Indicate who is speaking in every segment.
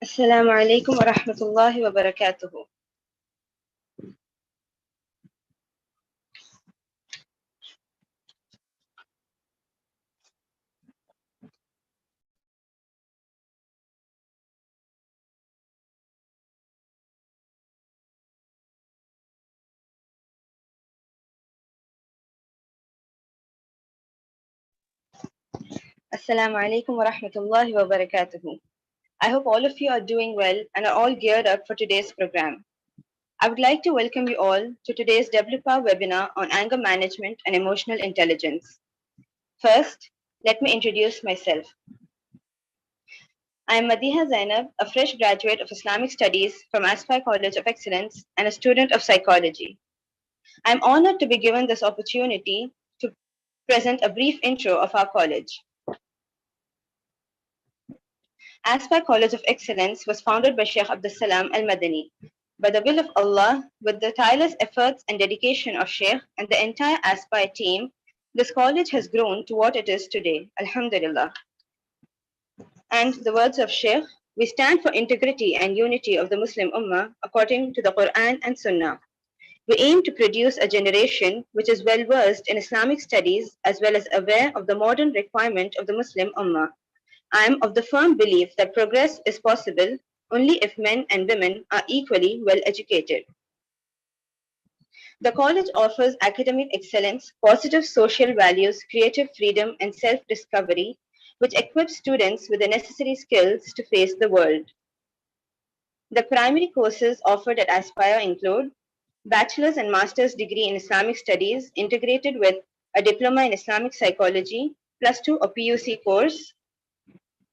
Speaker 1: Assalamu alaikum wa rahmatullahi wa barakatuhu. Assalamu alaikum wa rahmatullahi wa barakatuhu. I hope all of you are doing well and are all geared up for today's program. I would like to welcome you all to today's Wpower webinar on anger management and emotional intelligence. First, let me introduce myself. I am Madiha Zainab, a fresh graduate of Islamic Studies from Aspire College of Excellence and a student of psychology. I am honored to be given this opportunity to present a brief intro of our college. Aspire College of Excellence was founded by Sheikh Abdul Salam Al Madani. By the will of Allah, with the tireless efforts and dedication of Sheikh and the entire Aspire team, this college has grown to what it is today. Alhamdulillah. And the words of Sheikh, we stand for integrity and unity of the Muslim Ummah according to the Quran and Sunnah. We aim to produce a generation which is well versed in Islamic studies as well as aware of the modern requirement of the Muslim Ummah. I am of the firm belief that progress is possible only if men and women are equally well educated. The college offers academic excellence, positive social values, creative freedom, and self discovery, which equips students with the necessary skills to face the world. The primary courses offered at Aspire include bachelor's and master's degree in Islamic studies, integrated with a diploma in Islamic psychology, +2 or PUC course,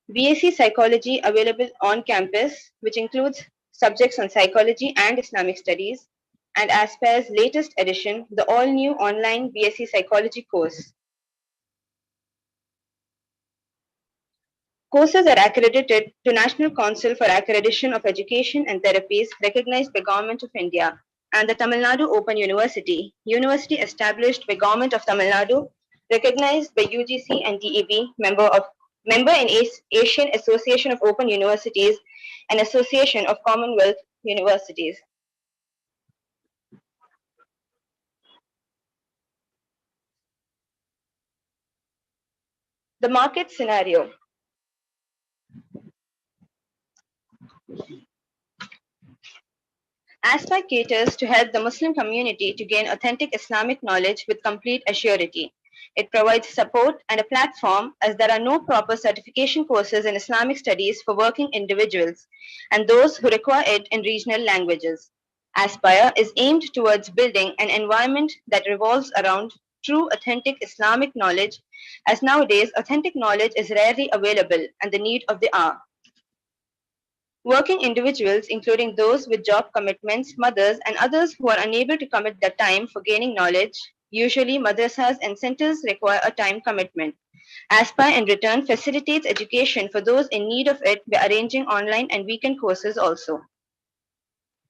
Speaker 1: BSc Psychology available on campus, which includes subjects on psychology and Islamic studies, and Aspire's latest edition, the all-new online BSc Psychology course. Courses are accredited to National Council for Accreditation of Education and Therapies recognized by Government of India and the Tamil Nadu Open University, university established by Government of Tamil Nadu, recognized by UGC and DEB, member in Asian Association of Open Universities and Association of Commonwealth Universities. The market scenario. Aspire caters to help the Muslim community to gain authentic Islamic knowledge with complete assurity. It provides support and a platform as there are no proper certification courses in Islamic studies for working individuals and those who require it in regional languages. Aspire is aimed towards building an environment that revolves around true authentic Islamic knowledge, as nowadays authentic knowledge is rarely available and the need of the hour. Working individuals, including those with job commitments, mothers, and others who are unable to commit their time for gaining knowledge, usually madrasas and centers require a time commitment. Aspire in return facilitates education for those in need of it by arranging online and weekend courses also.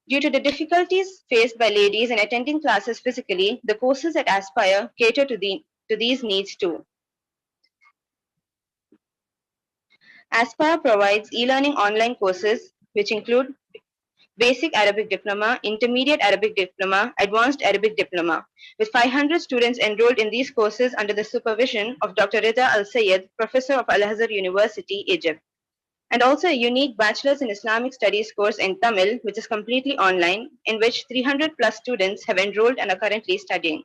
Speaker 1: Due to the difficulties faced by ladies in attending classes physically, the courses at Aspire cater to these needs too. Aspire provides e-learning online courses which include Basic Arabic Diploma, Intermediate Arabic Diploma, Advanced Arabic Diploma, with 500 students enrolled in these courses under the supervision of Dr. Rida Al Sayed, Professor of Al Azhar University, Egypt. And also a unique Bachelor's in Islamic Studies course in Tamil, which is completely online, in which 300 plus students have enrolled and are currently studying.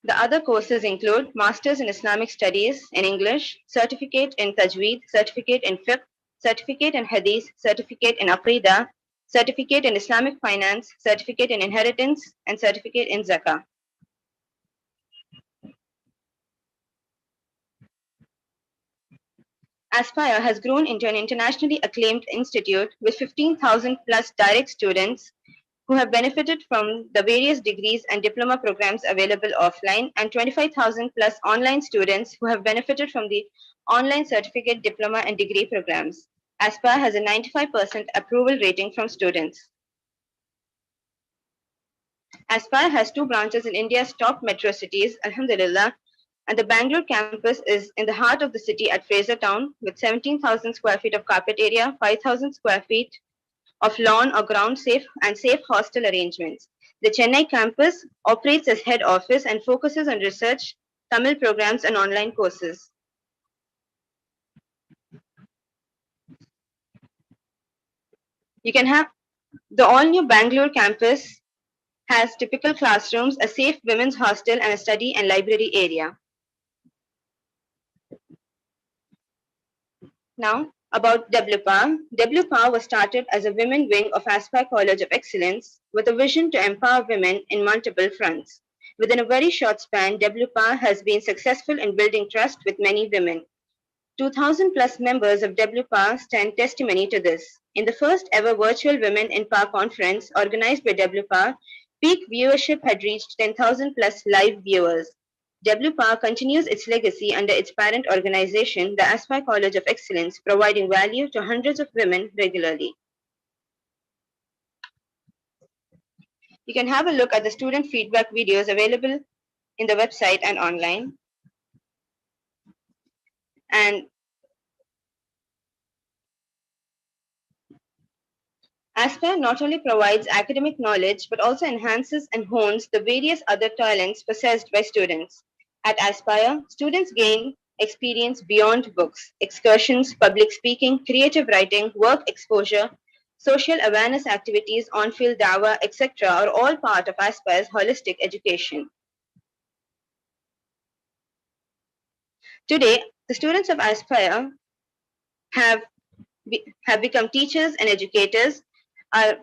Speaker 1: The other courses include Masters in Islamic Studies in English, Certificate in Tajweed, Certificate in Fiqh, Certificate in Hadith, Certificate in Aqidah, Certificate in Islamic Finance, Certificate in Inheritance, and Certificate in Zakah. Aspire has grown into an internationally acclaimed institute with 15,000 plus direct students who have benefited from the various degrees and diploma programs available offline, and 25,000 plus online students who have benefited from the online certificate, diploma, and degree programs. Aspire has a 95% approval rating from students. Aspire has 2 branches in India's top metro cities, Alhamdulillah, And the Bangalore campus is in the heart of the city at Fraser Town with 17,000 square feet of carpet area, 5,000 square feet of lawn or ground safe hostel arrangements. The Chennai campus operates as head office and focuses on research, Tamil programs, and online courses. You can have the all-new Bangalore campus has typical classrooms, a safe women's hostel, and a study and library area. Now, about Wpower. Wpower was started as a women wing of Aspire College of Excellence with a vision to empower women in multiple fronts. Within a very short span, Wpower has been successful in building trust with many women. 2,000 plus members of Wpower stand testimony to this. In the first ever virtual Women in Power conference organized by Wpower, peak viewership had reached 10,000 plus live viewers. Wpower continues its legacy under its parent organization, the Aspire College of Excellence, providing value to hundreds of women regularly. You can have a look at the student feedback videos available in the website and online. And Aspire not only provides academic knowledge but also enhances and hones the various other talents possessed by students. At Aspire, students gain experience beyond books. Excursions, public speaking, creative writing, work exposure, social awareness activities, on-field dawa, etc. are all part of Aspire's holistic education. Today, the students of Aspire have become teachers and educators, are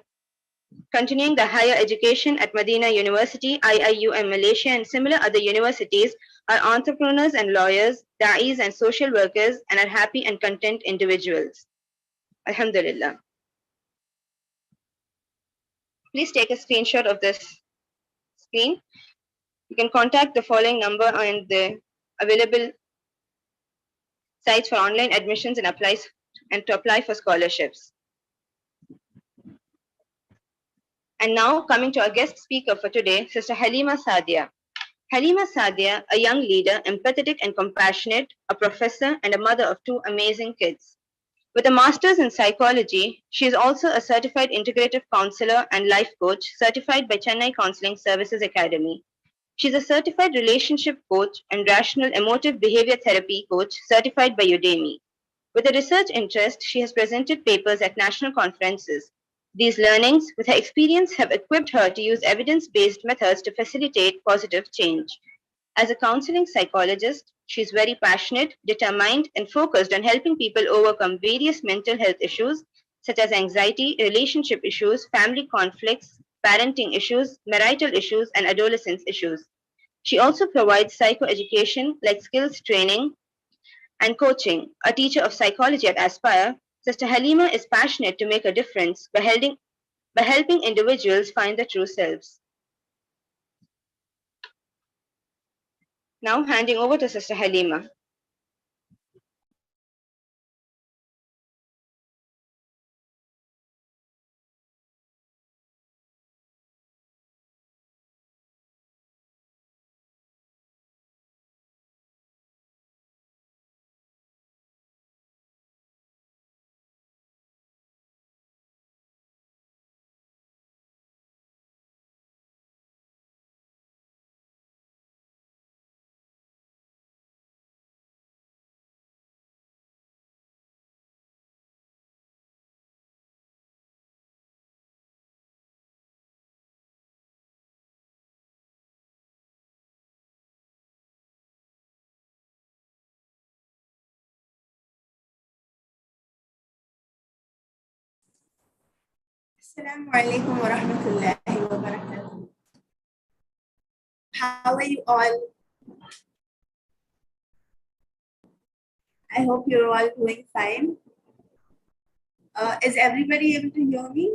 Speaker 1: continuing the higher education at Medina University, IIUM Malaysia, and similar other universities, are entrepreneurs and lawyers, da'is and social workers, and are happy and content individuals. Alhamdulillah. Please take a screenshot of this screen. You can contact the following number on the available sites for online admissions and to apply for scholarships. And now coming to our guest speaker for today, Sister Halima Sadia. Halima Sadia, a young leader, empathetic and compassionate, a professor and a mother of two amazing kids. With a master's in psychology, she is also a certified integrative counselor and life coach certified by Chennai Counseling Services Academy. She is a certified relationship coach and rational emotive behavior therapy coach certified by Udemy. With a research interest, she has presented papers at national conferences. These learnings, with her experience, have equipped her to use evidence-based methods to facilitate positive change. As a counseling psychologist, she is very passionate, determined, and focused on helping people overcome various mental health issues such as anxiety, relationship issues, family conflicts, parenting issues, marital issues, and adolescence issues. She also provides psychoeducation like skills training and coaching. A teacher of psychology at Aspire, Sister Halima is passionate to make a difference by helping individuals find their true selves. Now handing over to Sister Halima.
Speaker 2: Assalamu alaikum wa rahmatullahi wa barakatuh. How are you all? I hope you're all doing fine. Is everybody able to hear me?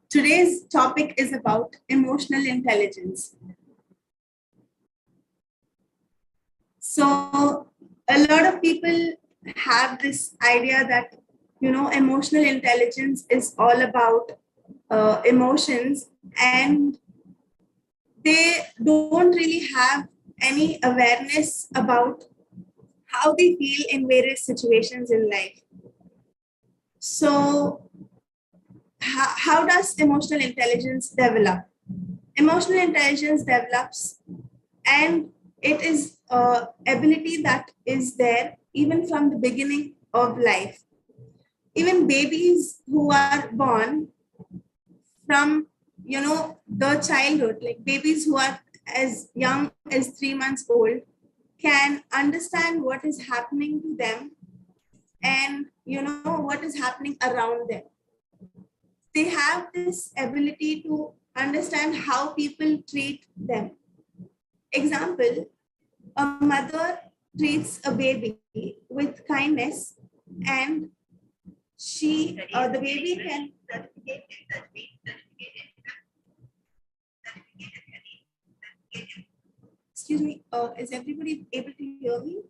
Speaker 2: Today's topic is about emotional intelligence. So A lot of people have this idea that, emotional intelligence is all about emotions, and they don't really have any awareness about how they feel in various situations in life. So, how does emotional intelligence develop? Emotional intelligence develops, and it is ability that is there even from the beginning of life. Even babies who are born from, the childhood, like babies who are as young as 3 months old, can understand what is happening to them, and what is happening around them. They have this ability to understand how people treat them. Example, a mother treats a baby with kindness, and the baby can, excuse me, is everybody able to hear me?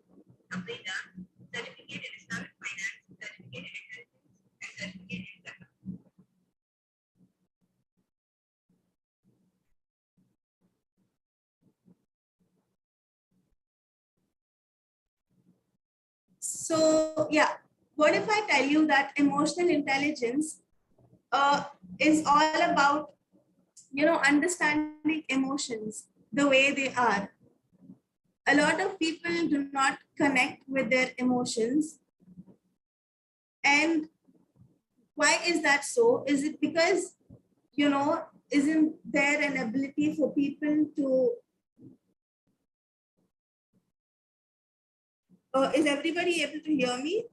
Speaker 2: So yeah, what if I tell you that emotional intelligence is all about, understanding emotions the way they are. A lot of people do not connect with their emotions. And why is that so? Is it because, isn't there an ability for people to, is everybody able to hear me?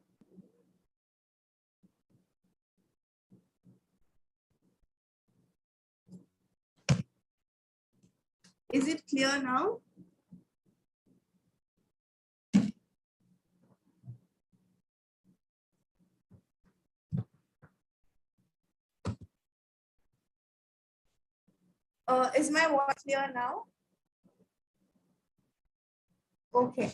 Speaker 2: Is it clear now? Is my voice clear now? Okay.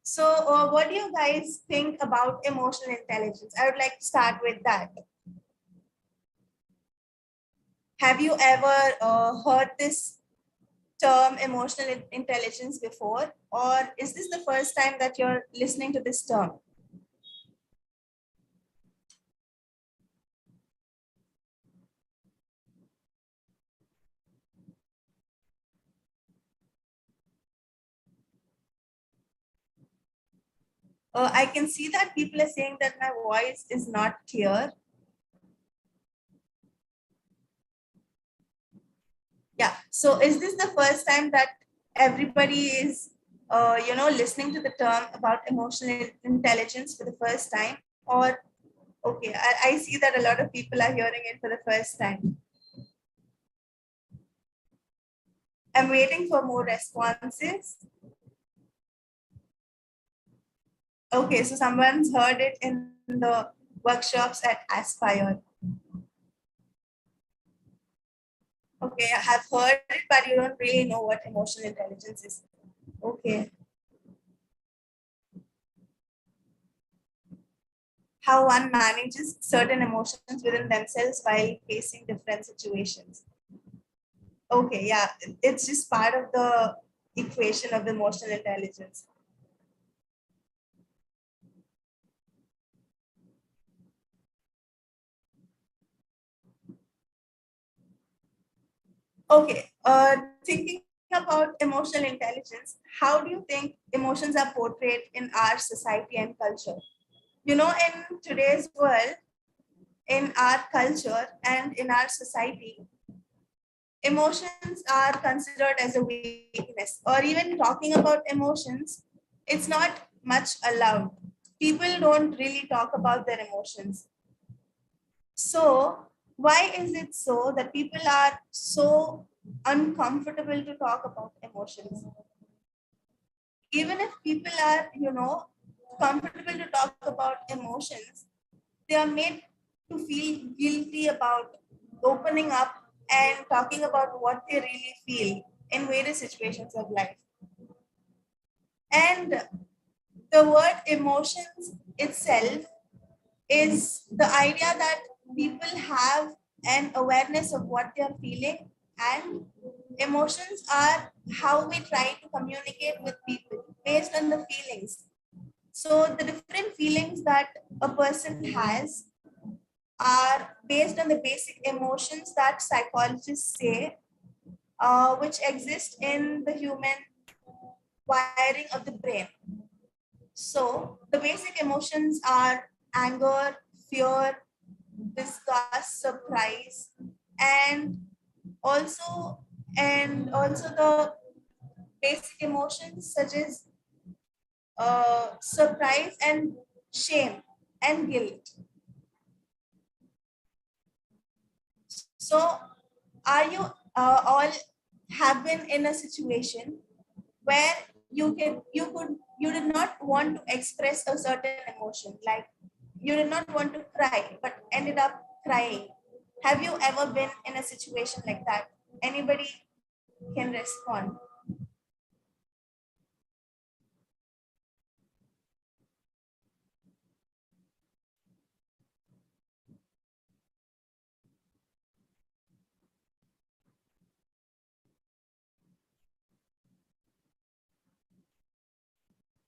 Speaker 2: So, what do you guys think about emotional intelligence? I would like to start with that. Have you ever heard this term emotional intelligence before, or is this the first time that you're listening to this term? I can see that people are saying that my voice is not clear. Yeah. So is this the first time that everybody is, listening to the term about emotional intelligence for the first time? Or, okay, I see that a lot of people are hearing it for the first time. I'm waiting for more responses. Okay, so someone's heard it in the workshops at Aspire. Okay, I have heard it, but you don't really know what emotional intelligence is. Okay. How one manages certain emotions within themselves while facing different situations. Okay, yeah, it's just part of the equation of emotional intelligence. Okay, thinking about emotional intelligence, how do you think emotions are portrayed in our society and culture? In today's world, in our culture and in our society, emotions are considered as a weakness, or even talking about emotions, it's not much allowed. People don't really talk about their emotions. So, why is it so that people are so uncomfortable to talk about emotions? Even if people are, comfortable to talk about emotions, they are made to feel guilty about opening up and talking about what they really feel in various situations of life. And the word emotions itself is the idea that people have an awareness of what they're feeling, and emotions are how we try to communicate with people based on the feelings. So the different feelings that a person has are based on the basic emotions that psychologists say, which exist in the human wiring of the brain. So the basic emotions are anger, fear, disgust, surprise, and also the basic emotions such as surprise and shame and guilt. So are you all have been in a situation where you did not want to express a certain emotion, like you did not want to cry but ended up crying? Have you ever been in a situation like that? Anybody can respond.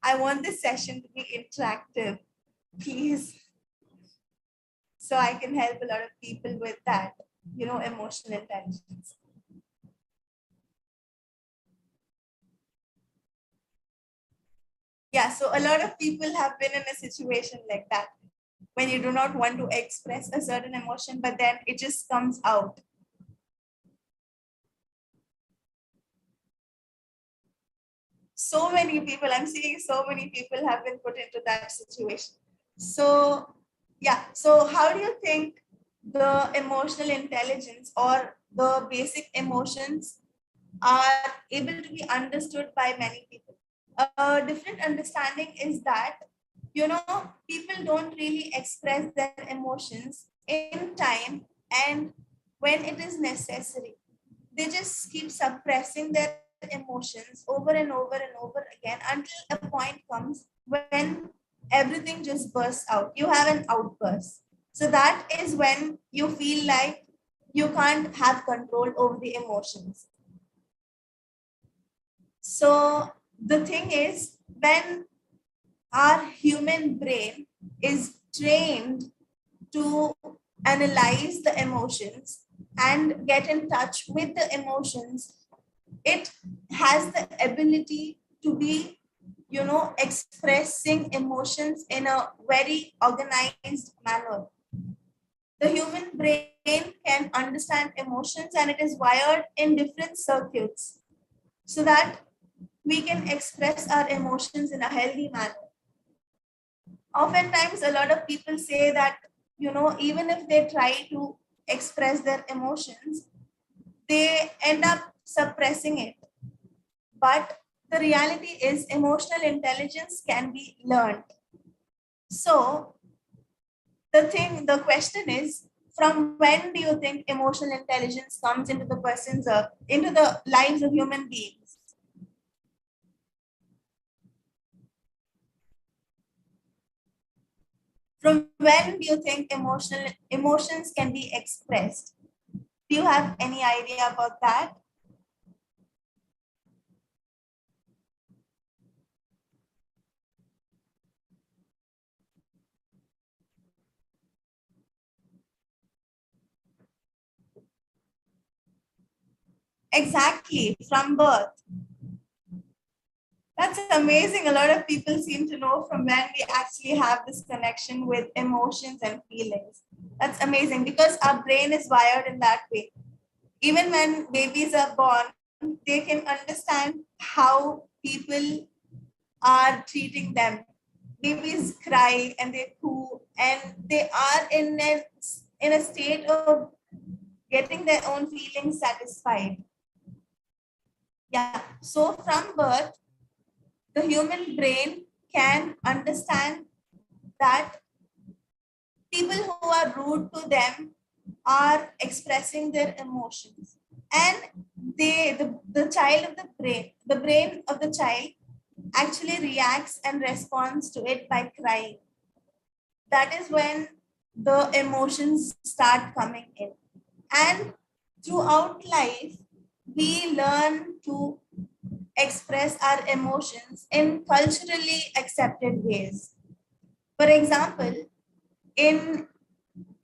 Speaker 2: I want this session to be interactive, please, so I can help a lot of people with that, emotional intelligence. Yeah, so a lot of people have been in a situation like that when you do not want to express a certain emotion, but then it just comes out. So many people, I'm seeing so many people have been put into that situation. So, yeah, so how do you think the emotional intelligence or the basic emotions are able to be understood by many people? A different understanding is that, people don't really express their emotions in time and when it is necessary. They just keep suppressing their emotions over and over and over again until a point comes when everything just bursts out. You have an outburst. So that is when you feel like you can't have control over the emotions. So the thing is, when our human brain is trained to analyze the emotions and get in touch with the emotions, it has the ability to be, expressing emotions in a very organized manner. The human brain can understand emotions, and it is wired in different circuits so that we can express our emotions in a healthy manner. Oftentimes, a lot of people say that, even if they try to express their emotions, they end up suppressing it. But the reality is, emotional intelligence can be learned. So, the question is, from when do you think emotional intelligence comes into the into the lives of human beings? From when do you think emotions can be expressed? Do you have any idea about that? Exactly, from birth. That's amazing. A lot of people seem to know from when we actually have this connection with emotions and feelings. That's amazing because our brain is wired in that way. Even when babies are born, they can understand how people are treating them. Babies cry and they poo, and they are in a state of getting their own feelings satisfied. Yeah. So from birth, the human brain can understand that people who are rude to them are expressing their emotions, and the child of the brain of the child actually reacts and responds to it by crying. That is when the emotions start coming in. And throughout life, we learn to express our emotions in culturally accepted ways. For example, in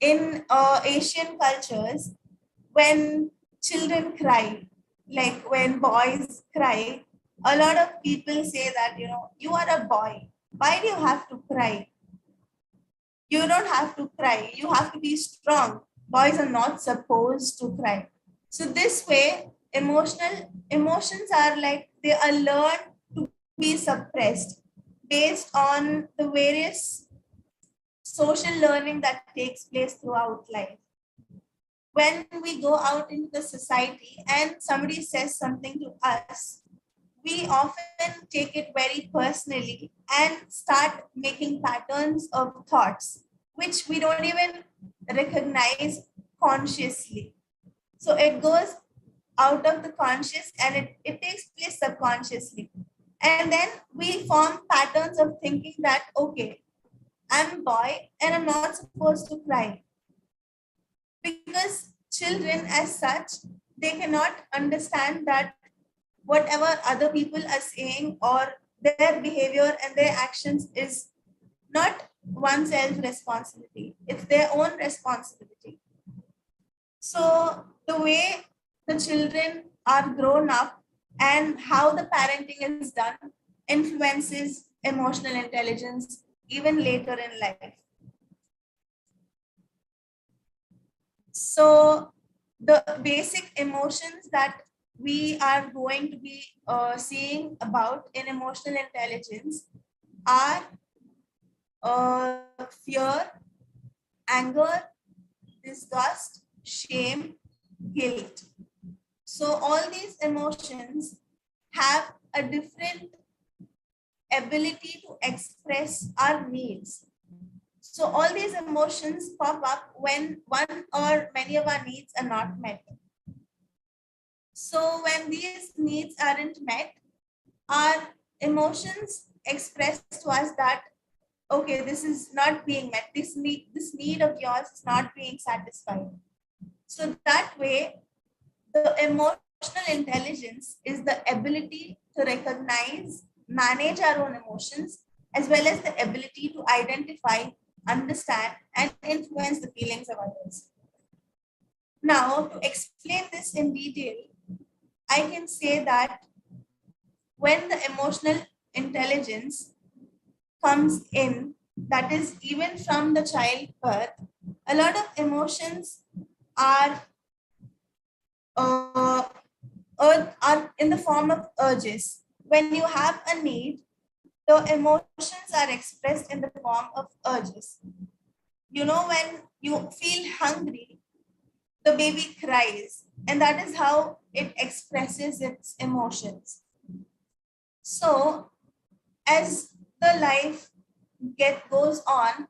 Speaker 2: Asian cultures, when children cry, like when boys cry, a lot of people say that, you are a boy. Why do you have to cry? You don't have to cry. You have to be strong. Boys are not supposed to cry. So this way, emotions are like they are learned to be suppressed based on the various social learning that takes place throughout life. When we go out into the society and somebody says something to us, we often take it very personally and start making patterns of thoughts which we don't even recognize consciously. So it goes out of the conscious and it takes place subconsciously. And then we form patterns of thinking that, okay, I'm a boy and I'm not supposed to cry. Because children, as such, they cannot understand that whatever other people are saying or their behavior and their actions is not oneself responsibility, it's their own responsibility. So the way the children are grown up and how the parenting is done influences emotional intelligence even later in life. So the basic emotions that we are going to be seeing about in emotional intelligence are fear, anger, disgust, shame, guilt. So all these emotions have a different ability to express our needs. So all these emotions pop up when one or many of our needs are not met. So when these needs aren't met, our emotions express to us that, okay, this is not being met. This need of yours is not being satisfied. So that way, the emotional intelligence is the ability to recognize, manage our own emotions, as well as the ability to identify, understand, and influence the feelings of others. Now, to explain this in detail, I can say that when the emotional intelligence comes in, that is even from the childbirth, a lot of emotions are uh, are in the form of urges. When you have a need, the emotions are expressed in the form of urges. When you feel hungry, the baby cries, and that is how it expresses its emotions. So, as the life goes on,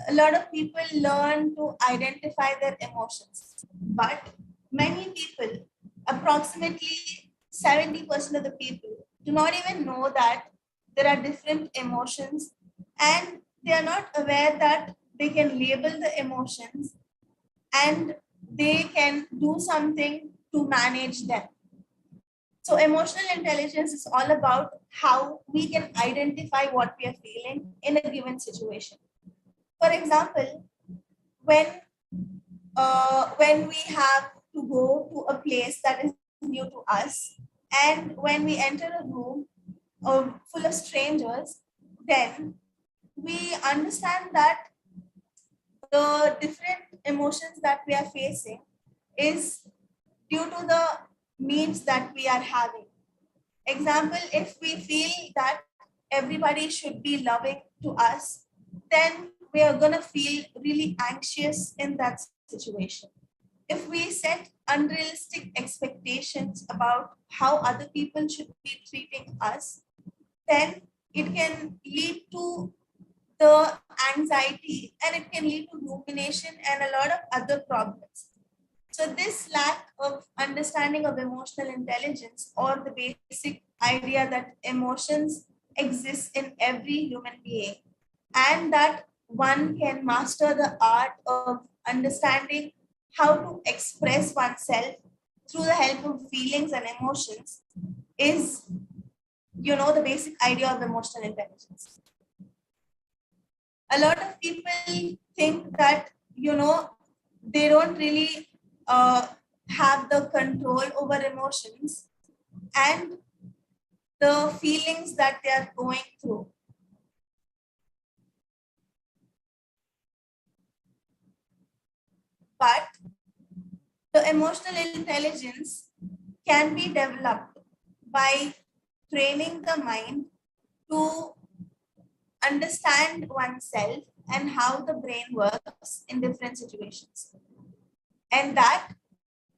Speaker 2: a lot of people learn to identify their emotions. But many people, approximately 70% of the people, do not even know that there are different emotions and they are not aware that they can label the emotions and they can do something to manage them. So, emotional intelligence is all about how we can identify what we are feeling in a given situation. For example, when when we have to go to a place that is new to us, and when we enter a room full of strangers, then we understand that the different emotions that we are facing is due to the needs that we are having. Example, if we feel that everybody should be loving to us, then we are going to feel really anxious in that situation. If we set unrealistic expectations about how other people should be treating us, then it can lead to the anxiety and it can lead to rumination and a lot of other problems. So this lack of understanding of emotional intelligence or the basic idea that emotions exists in every human being, and that one can master the art of understanding how to express oneself through the help of feelings and emotions is, the basic idea of emotional intelligence. A lot of people think that, they don't really have the control over emotions and the feelings that they are going through. But the emotional intelligence can be developed by training the mind to understand oneself and how the brain works in different situations. And that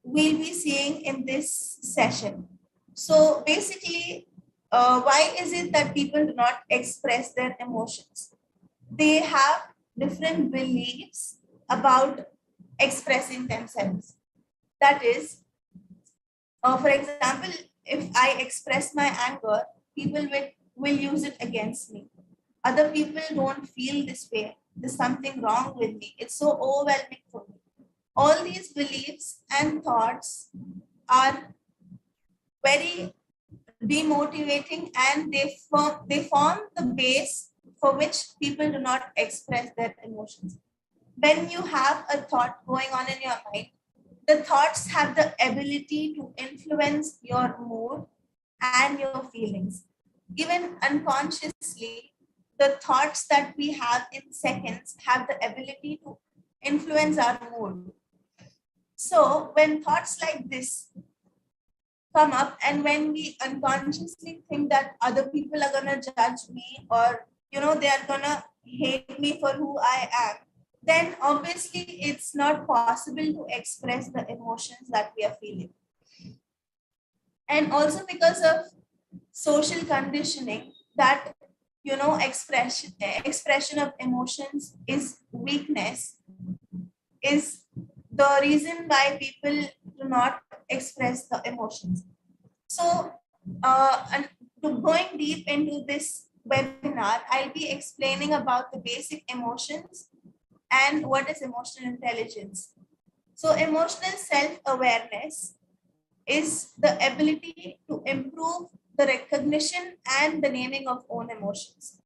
Speaker 2: we'll be seeing in this session. So basically, why is it that people do not express their emotions? They have different beliefs about expressing themselves. That is, for example, if I express my anger, people will use it against me. Other people don't feel this way. There's something wrong with me. It's so overwhelming for me. All these beliefs and thoughts are very demotivating, and they form the base for which people do not express their emotions. When you have a thought going on in your mind, the thoughts have the ability to influence your mood and your feelings. Even unconsciously, the thoughts that we have in seconds have the ability to influence our mood. So when thoughts like this come up, and when we unconsciously think that other people are gonna judge me, or they are gonna hate me for who I am, then obviously it's not possible to express the emotions that we are feeling. And also because of social conditioning, that expression of emotions is weakness, is the reason why people do not express the emotions. So, and to going deep into this webinar, I'll be explaining about the basic emotions and what is emotional intelligence. So, emotional self-awareness is the ability to improve the recognition and the naming of own emotions.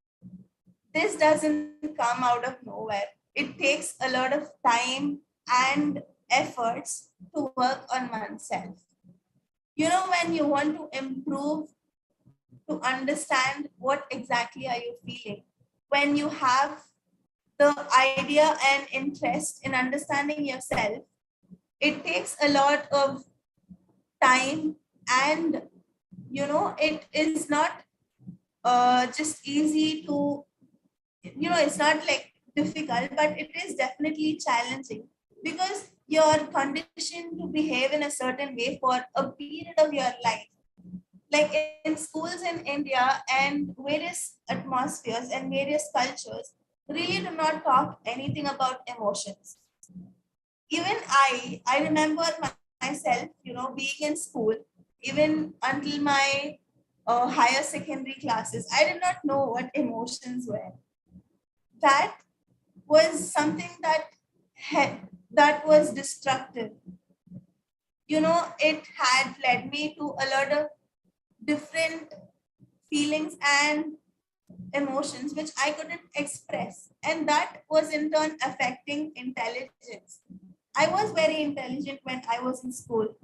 Speaker 2: This doesn't come out of nowhere. It takes a lot of time and efforts to work on oneself. When you want to improve, to understand what exactly are you feeling, when you have the idea and interest in understanding yourself, it takes a lot of time, and it is not just easy to, it's not like difficult, but it is definitely challenging, because you're conditioned to behave in a certain way for a period of your life. Like in schools in India and various atmospheres and various cultures really do not talk anything about emotions. Even I remember myself, being in school, even until my higher secondary classes, I did not know what emotions were. That was something that was destructive. It had led me to a lot of different feelings and emotions which I couldn't express. And that was in turn affecting intelligence. I was very intelligent when I was in school.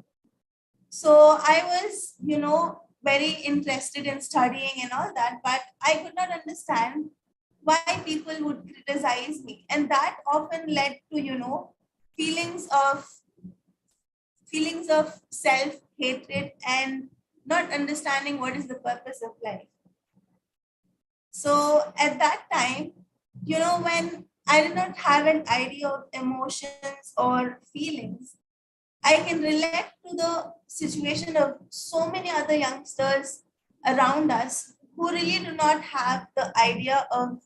Speaker 2: So I was, very interested in studying and all that, but I could not understand why people would criticize me. And that often led to, feelings of feelings of self-hatred and not understanding what is the purpose of life. So at that time, when I did not have an idea of emotions or feelings, I can relate to the situation of so many other youngsters around us who really do not have the idea of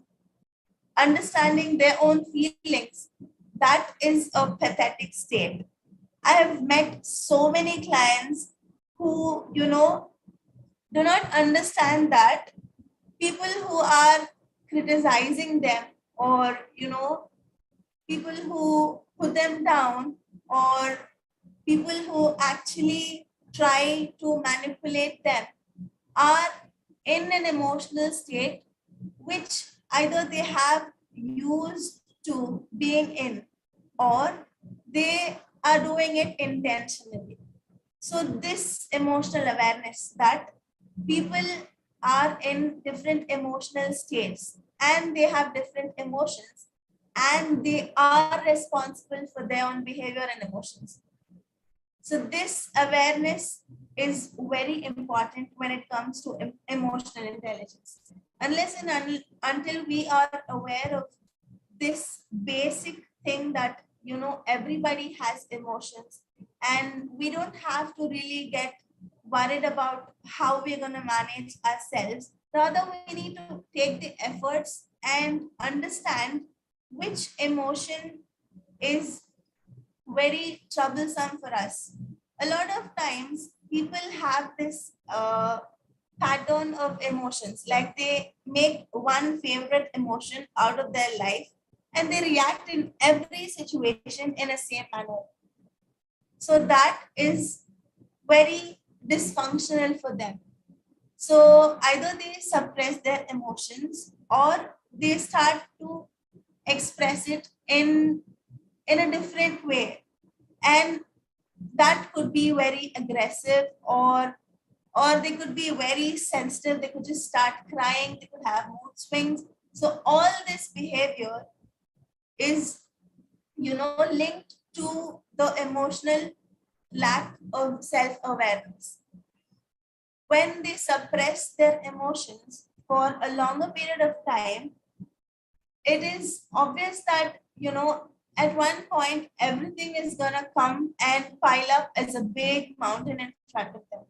Speaker 2: understanding their own feelings. That is a pathetic state. I have met so many clients who, do not understand that people who are criticizing them, or people who put them down, or people who actually try to manipulate them, are in an emotional state which either they have used to being in, or they are doing it intentionally. So this emotional awareness that people are in different emotional states and they have different emotions, and they are responsible for their own behavior and emotions. So this awareness is very important when it comes to emotional intelligence. Unless and until we are aware of this basic thing that everybody has emotions, and we don't have to really get worried about how we're going to manage ourselves. Rather, we need to take the efforts and understand which emotion is very troublesome for us. A lot of times, people have this pattern of emotions, like they make one favorite emotion out of their life and they react in every situation in a same manner. So that is very dysfunctional for them. So either they suppress their emotions or they start to express it in a different way, and that could be very aggressive, or they could be very sensitive. They could just start crying, they could have mood swings. So all this behavior is linked to the emotional lack of self-awareness. When they suppress their emotions for a longer period of time, it is obvious that at one point everything is gonna come and pile up as a big mountain in front of them.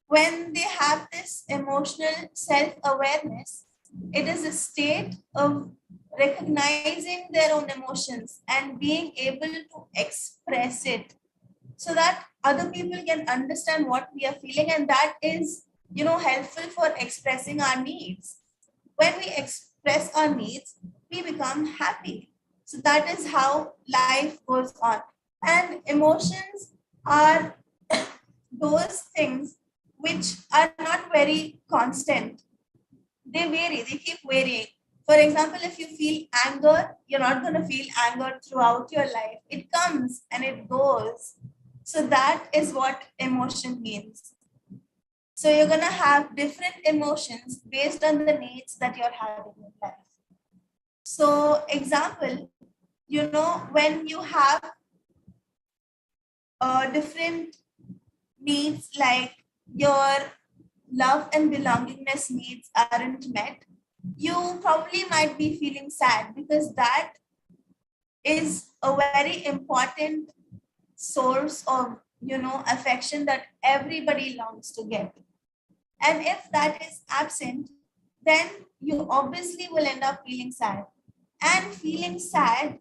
Speaker 2: When they have this emotional self-awareness, it is a state of recognizing their own emotions and being able to express it so that other people can understand what we are feeling, and that is helpful for expressing our needs. When we express our needs, we become happy. So that is how life goes on. And emotions are those things which are not very constant. They vary, they keep varying. For example, if you feel anger, you're not going to feel anger throughout your life. It comes and it goes. So that is what emotion means. So you're going to have different emotions based on the needs that you're having in life. So example, when you have different needs, like your love and belongingness needs aren't met, you probably might be feeling sad, because that is a very important source of affection that everybody longs to get. And if that is absent, then you obviously will end up feeling sad. And feeling sad,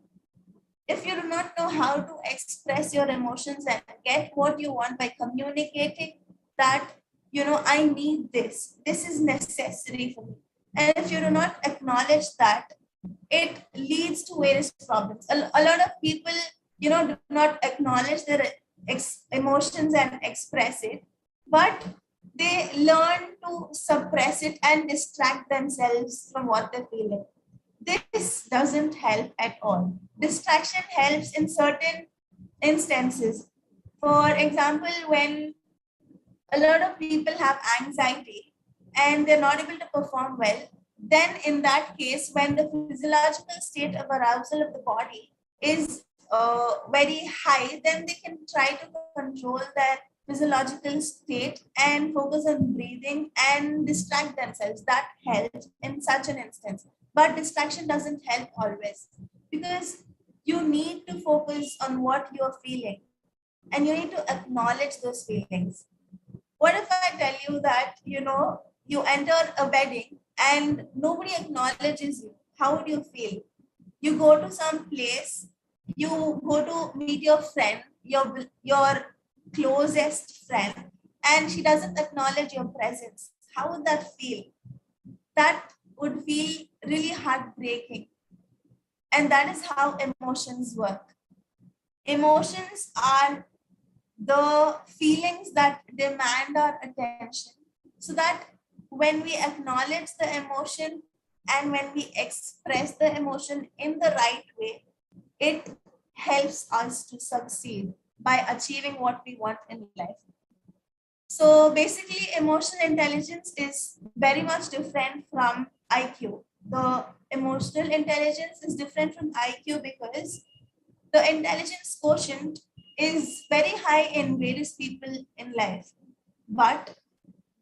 Speaker 2: if you do not know how to express your emotions and get what you want by communicating that, I need this is necessary for me. And if you do not acknowledge that, it leads to various problems. A lot of people, do not acknowledge their emotions and express it, but they learn to suppress it and distract themselves from what they're feeling. This doesn't help at all. Distraction helps in certain instances. For example, when a lot of people have anxiety and they're not able to perform well, then in that case, when the physiological state of arousal of the body is very high, then they can try to control their physiological state and focus on breathing and distract themselves. That helps in such an instance. But distraction doesn't help always, because you need to focus on what you're feeling and you need to acknowledge those feelings. What if I tell you that, you enter a wedding and nobody acknowledges you? How would you feel? You go to some place, you go to meet your friend, your closest friend, and she doesn't acknowledge your presence. How would that feel? that would feel really heartbreaking. And that is how emotions work. Emotions are the feelings that demand our attention, so that when we acknowledge the emotion and when we express the emotion in the right way, it helps us to succeed by achieving what we want in life. So basically, emotional intelligence is very much different from IQ. The emotional intelligence is different from IQ because the intelligence quotient is very high in various people in life, but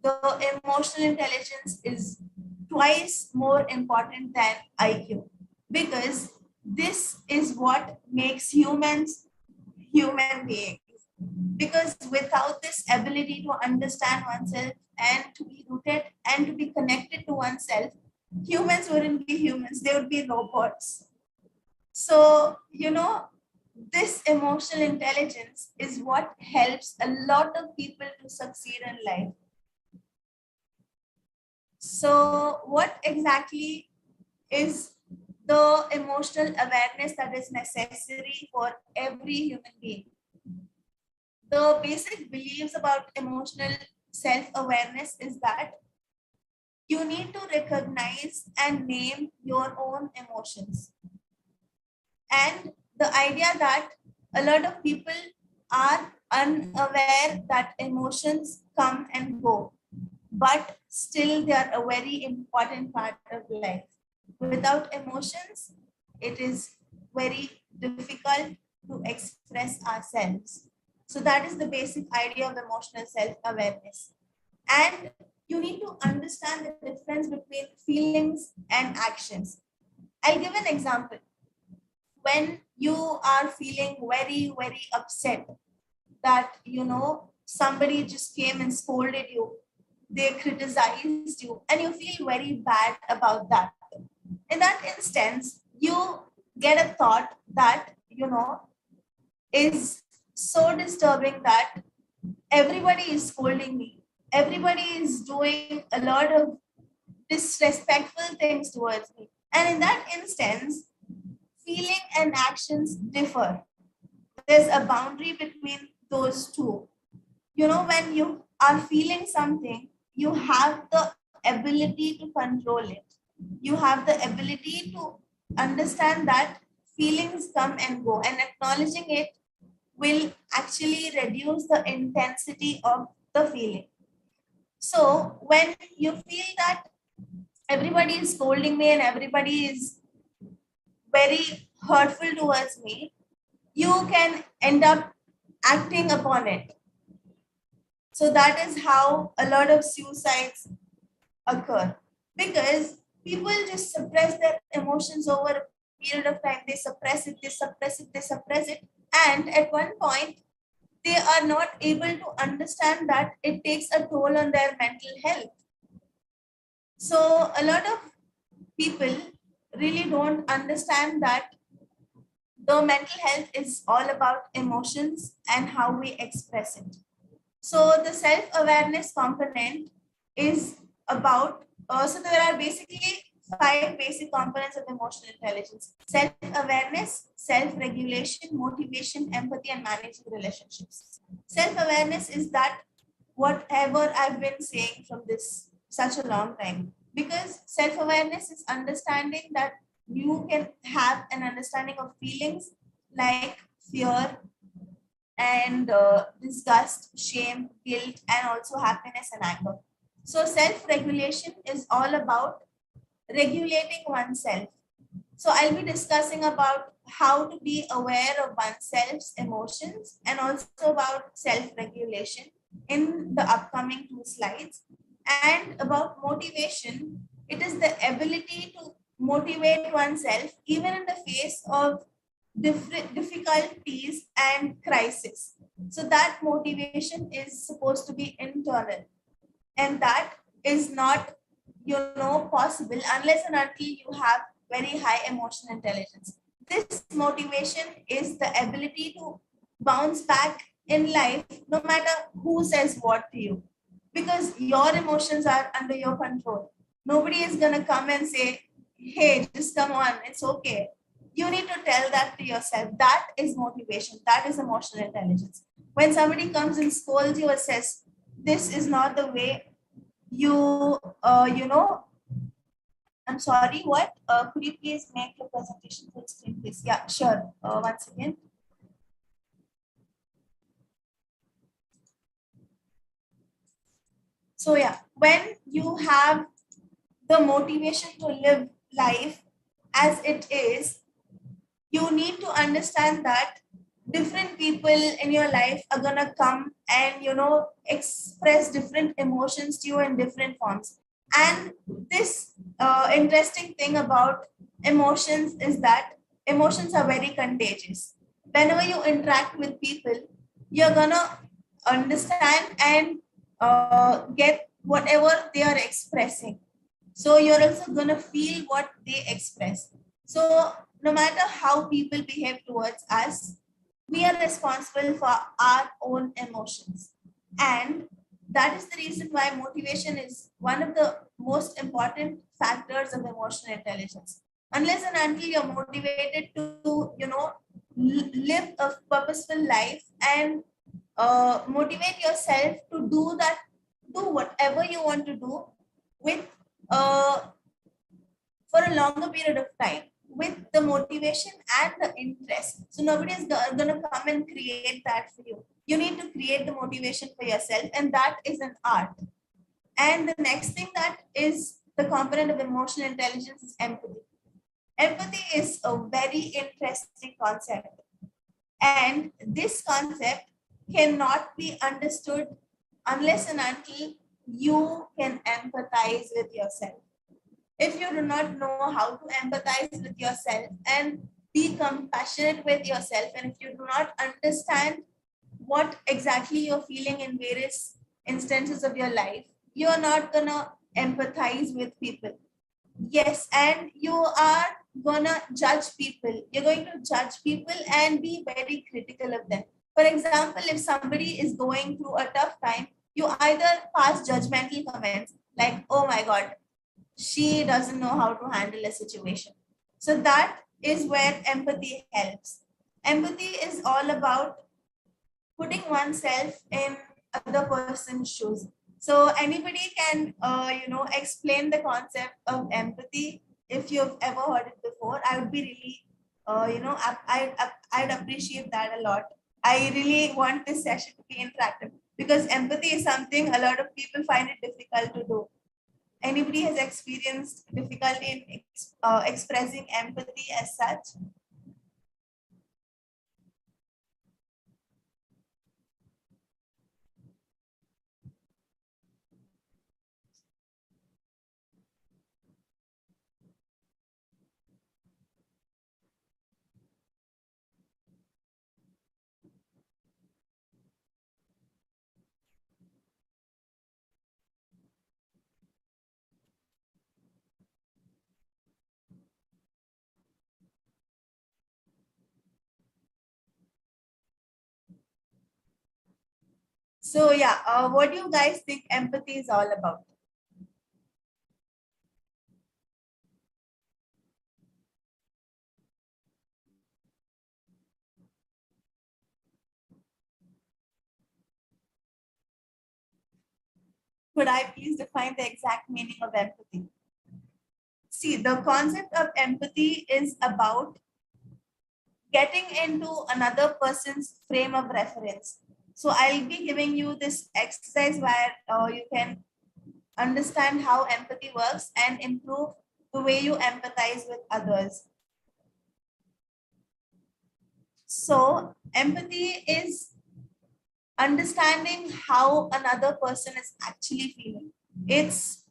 Speaker 2: the emotional intelligence is twice more important than IQ, because this is what makes humans human beings. Because without this ability to understand oneself and to be rooted and to be connected to oneself, humans wouldn't be humans, they would be robots. So, this emotional intelligence is what helps a lot of people to succeed in life. So, what exactly is the emotional awareness that is necessary for every human being? The basic beliefs about emotional self-awareness is that you need to recognize and name your own emotions. And the idea that a lot of people are unaware that emotions come and go, but still they are a very important part of life. Without emotions, it is very difficult to express ourselves. So that is the basic idea of emotional self-awareness. And you need to understand the difference between feelings and actions. I'll give an example. When you are feeling very, very upset that, somebody just came and scolded you, they criticized you, and you feel very bad about that. In that instance, you get a thought that, is so disturbing that everybody is scolding me. Everybody is doing a lot of disrespectful things towards me. And in that instance, feeling and actions differ. There's a boundary between those two. When you are feeling something, you have the ability to control it. You have the ability to understand that feelings come and go, and acknowledging it will actually reduce the intensity of the feeling. So when you feel that everybody is scolding me and everybody is very hurtful towards me, you can end up acting upon it. So that is how a lot of suicides occur, because people just suppress their emotions over a period of time. They suppress it, they suppress it, they suppress it. And at one point, they are not able to understand that it takes a toll on their mental health. So a lot of people really don't understand that the mental health is all about emotions and how we express it. So the self-awareness component is about, so there are basically 5 basic components of emotional intelligence: self-awareness, self-regulation, motivation, empathy, and managing relationships. Self-awareness is that whatever I've been saying from this such a long time, because self-awareness is understanding that you can have an understanding of feelings like fear and disgust, shame, guilt, and also happiness and anger. So self-regulation is all about regulating oneself. So I'll be discussing about how to be aware of oneself's emotions and also about self-regulation in the upcoming 2 slides. And about motivation, it is the ability to motivate oneself even in the face of different difficulties and crisis. So that motivation is supposed to be internal, and that is not possible unless and until you have very high emotional intelligence. This motivation is the ability to bounce back in life no matter who says what to you, because your emotions are under your control. Nobody is gonna come and say, hey, just come on, it's okay. You need to tell that to yourself. That is motivation. That is emotional intelligence. When somebody comes and scolds you or says, this is not the way you, I'm sorry, what? Could you please make your presentation full screen, please? Yeah, sure. Once again. So yeah, when you have the motivation to live life as it is, you need to understand that different people in your life are gonna come and express different emotions to you in different forms. And this interesting thing about emotions is that emotions are very contagious. Whenever you interact with people, you're gonna understand and get whatever they are expressing. So you're also gonna feel what they express. So no matter how people behave towards us, we are responsible for our own emotions. And that is the reason why motivation is one of the most important factors of emotional intelligence. Unless and until you're motivated to, live a purposeful life and motivate yourself to do whatever you want to do with uh, for a longer period of time with the motivation and the interest. So nobody is going to come and create that for you. You need to create the motivation for yourself, and that is an art. And the next thing that is the component of emotional intelligence is empathy. Empathy is a very interesting concept, and this concept cannot be understood unless and until you can empathize with yourself. If you do not know how to empathize with yourself and be compassionate with yourself, and if you do not understand what exactly you're feeling in various instances of your life, you're not gonna empathize with people. Yes, and you are gonna judge people. You're going to judge people and be very critical of them. For example, if somebody is going through a tough time, you either pass judgmental comments like, oh my God, she doesn't know how to handle a situation. So that is where empathy helps. Empathy is all about putting oneself in other person's shoes. So anybody can, explain the concept of empathy. If you've ever heard it before, I would be really, I'd appreciate that a lot. I really want this session to be interactive because empathy is something a lot of people find it difficult to do. Anybody has experienced difficulty in expressing empathy as such? So yeah, what do you guys think empathy is all about? Could I please define the exact meaning of empathy? See, the concept of empathy is about getting into another person's frame of reference. So I'll be giving you this exercise where you can understand how empathy works and improve the way you empathize with others. So empathy is understanding how another person is actually feeling. Its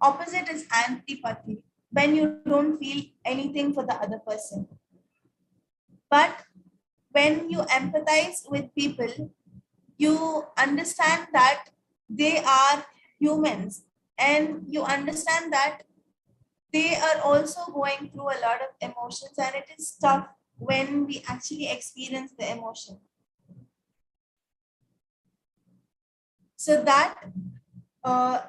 Speaker 2: opposite is antipathy, when you don't feel anything for the other person. But when you empathize with people, you understand that they are humans, and you understand that they are also going through a lot of emotions, and it is tough when we actually experience the emotion. So that uh,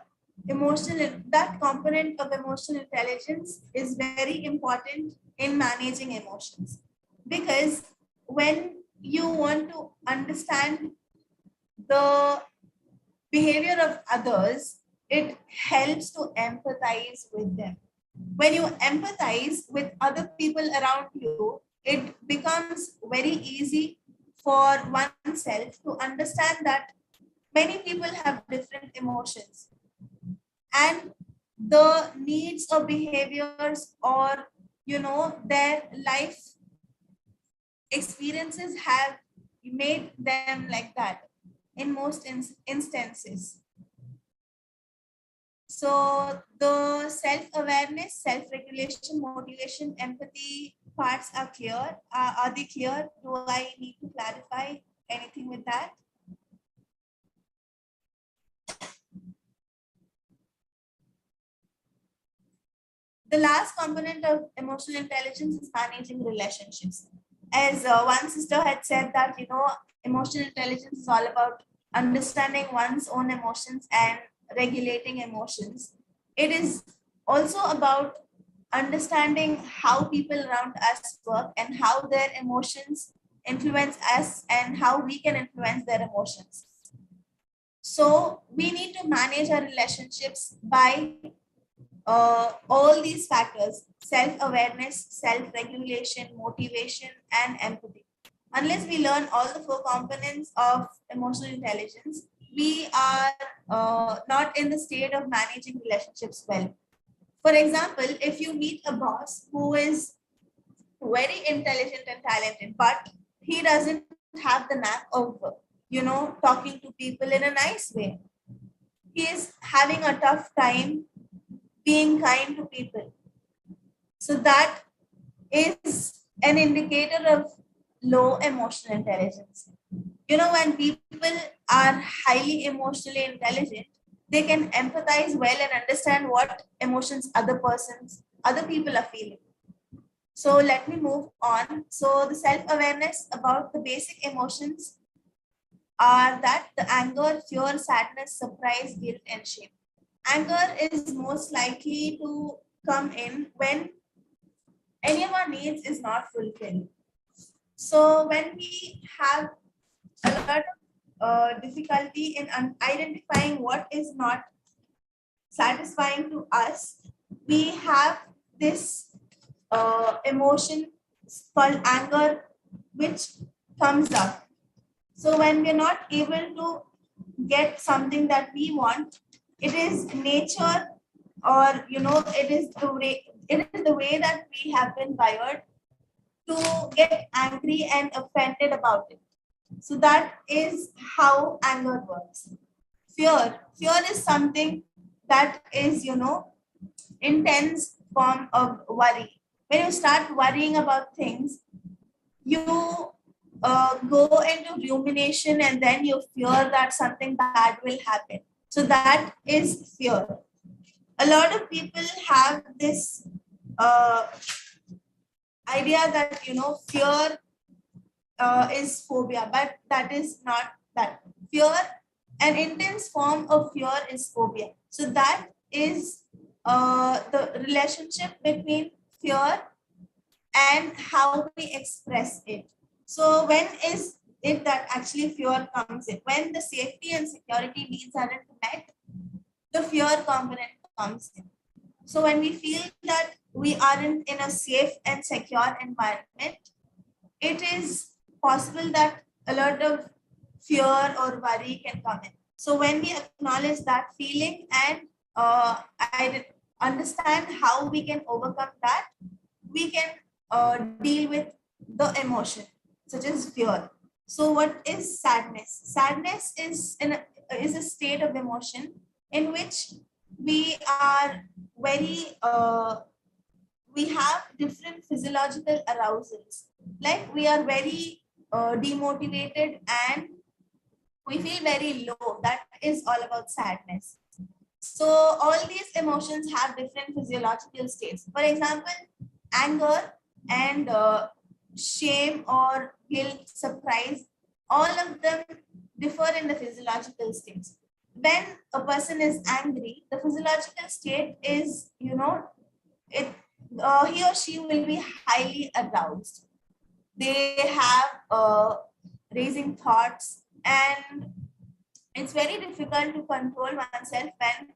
Speaker 2: that component of emotional intelligence is very important in managing emotions, because when you want to understand the behavior of others, it helps to empathize with them. When you empathize with other people around you, it becomes very easy for oneself to understand that many people have different emotions, and the needs or behaviors, or their life experiences have made them like that in most instances. So the self-awareness, self-regulation, motivation, empathy parts are clear. Are they clear? Do I need to clarify anything with that? The last component of emotional intelligence is managing relationships. As one sister had said that, emotional intelligence is all about understanding one's own emotions and regulating emotions. It is also about understanding how people around us work and how their emotions influence us and how we can influence their emotions. So we need to manage our relationships by all these factors: self awareness, self regulation, motivation, and empathy. Unless we learn all the four components of emotional intelligence, we are not in the state of managing relationships well. For example, if you meet a boss who is very intelligent and talented, but he doesn't have the knack of, talking to people in a nice way, he is having a tough time being kind to people. So that is an indicator of low emotional intelligence. When people are highly emotionally intelligent, they can empathize well and understand what emotions other people are feeling. So let me move on. So the self-awareness about the basic emotions are that the anger, fear, sadness, surprise, guilt, and shame. Anger is most likely to come in when any of our needs is not fulfilled. So when we have a lot of difficulty in identifying what is not satisfying to us, we have this emotion called anger, which comes up. So when we're not able to get something that we want, it is nature, or it is the way that we have been wired to get angry and offended about it. So that is how anger works. Fear is something that is, intense form of worry. When you start worrying about things, you go into rumination, and then you fear that something bad will happen. So that is fear. A lot of people have this uh, idea that, fear is phobia, but that is not that. Fear, an intense form of fear, is phobia. So that is the relationship between fear and how we express it. So when is it that actually fear comes in? When the safety and security needs aren't met, the fear component comes in. So when we feel that we aren't in a safe and secure environment, it is possible that a lot of fear or worry can come in. So when we acknowledge that feeling and I understand how we can overcome that, we can deal with the emotion, such as fear. So what is sadness? Sadness is a state of emotion in which we are very we have different physiological arousals. Like we are very demotivated and we feel very low. That is all about sadness. So all these emotions have different physiological states. For example, anger and shame or guilt, surprise, all of them differ in the physiological states. when a person is angry, the physiological state is, it he or she will be highly aroused. They have raising thoughts, and it's very difficult to control oneself when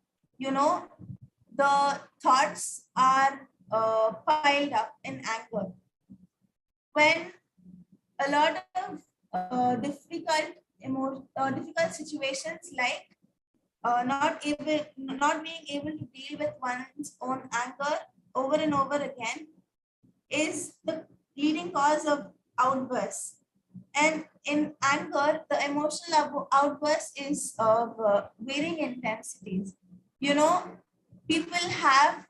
Speaker 2: the thoughts are piled up in anger. When a lot of difficult situations, like not being able to deal with one's own anger over and over again, is the leading cause of outbursts. And in anger, the emotional outburst is of varying intensities. People have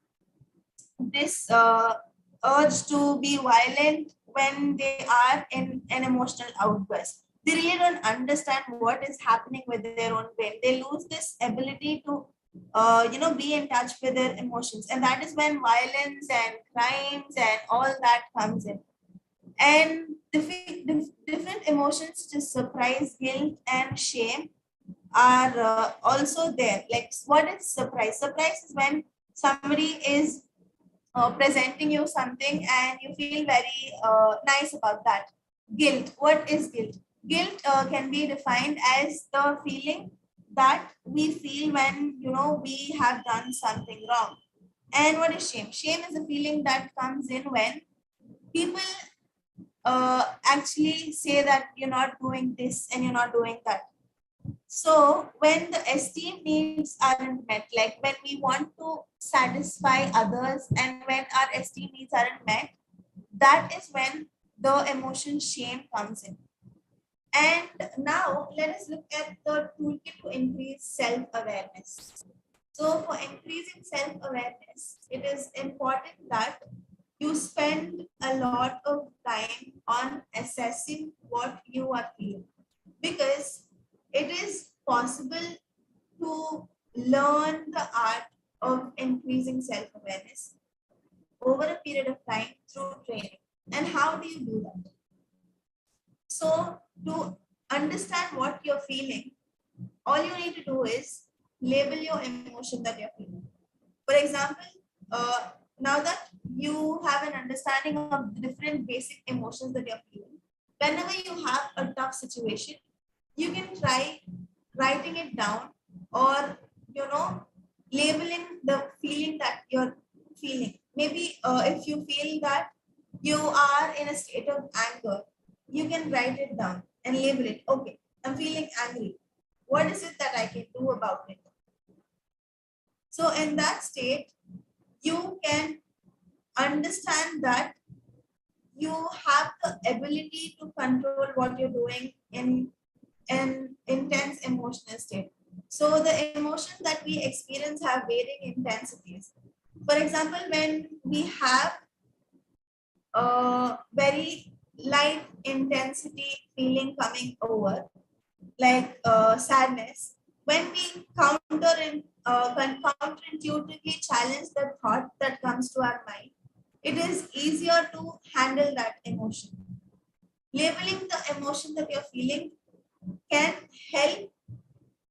Speaker 2: this urge to be violent when they are in an emotional outburst. They really don't understand what is happening with their own brain. They lose this ability to, be in touch with their emotions, and that is when violence and crimes and all that comes in. And different emotions such as surprise, guilt, and shame are also there. Like, what is surprise? Surprise is when somebody is presenting you something and you feel very nice about that. Guilt. What is guilt? Guilt can be defined as the feeling that we feel when we have done something wrong. And what is shame? Shame is a feeling that comes in when people actually say that you're not doing this and you're not doing that. So when the esteem needs aren't met, like when we want to satisfy others and when our esteem needs aren't met, that is when the emotion shame comes in. And now let us look at the toolkit to increase self-awareness. So for increasing self-awareness, it is important that you spend a lot of time on assessing what you are feeling, because it is possible to learn the art of increasing self-awareness over a period of time through training. And how do you do that? So to understand what you're feeling, all you need to do is label your emotion that you're feeling. For example, now that you have an understanding of the different basic emotions that you're feeling, whenever you have a tough situation, you can try writing it down, or labeling the feeling that you're feeling. Maybe if you feel that you are in a state of anger, you can write it down and label it. Okay, I'm feeling angry. What is it that I can do about it? So in that state, you can understand that you have the ability to control what you're doing in an intense emotional state. So the emotions that we experience have varying intensities. For example, when we have a very light intensity feeling coming over, like sadness, when we counterintuitively challenge the thought that comes to our mind, it is easier to handle that emotion. Labeling the emotion that you're feeling can help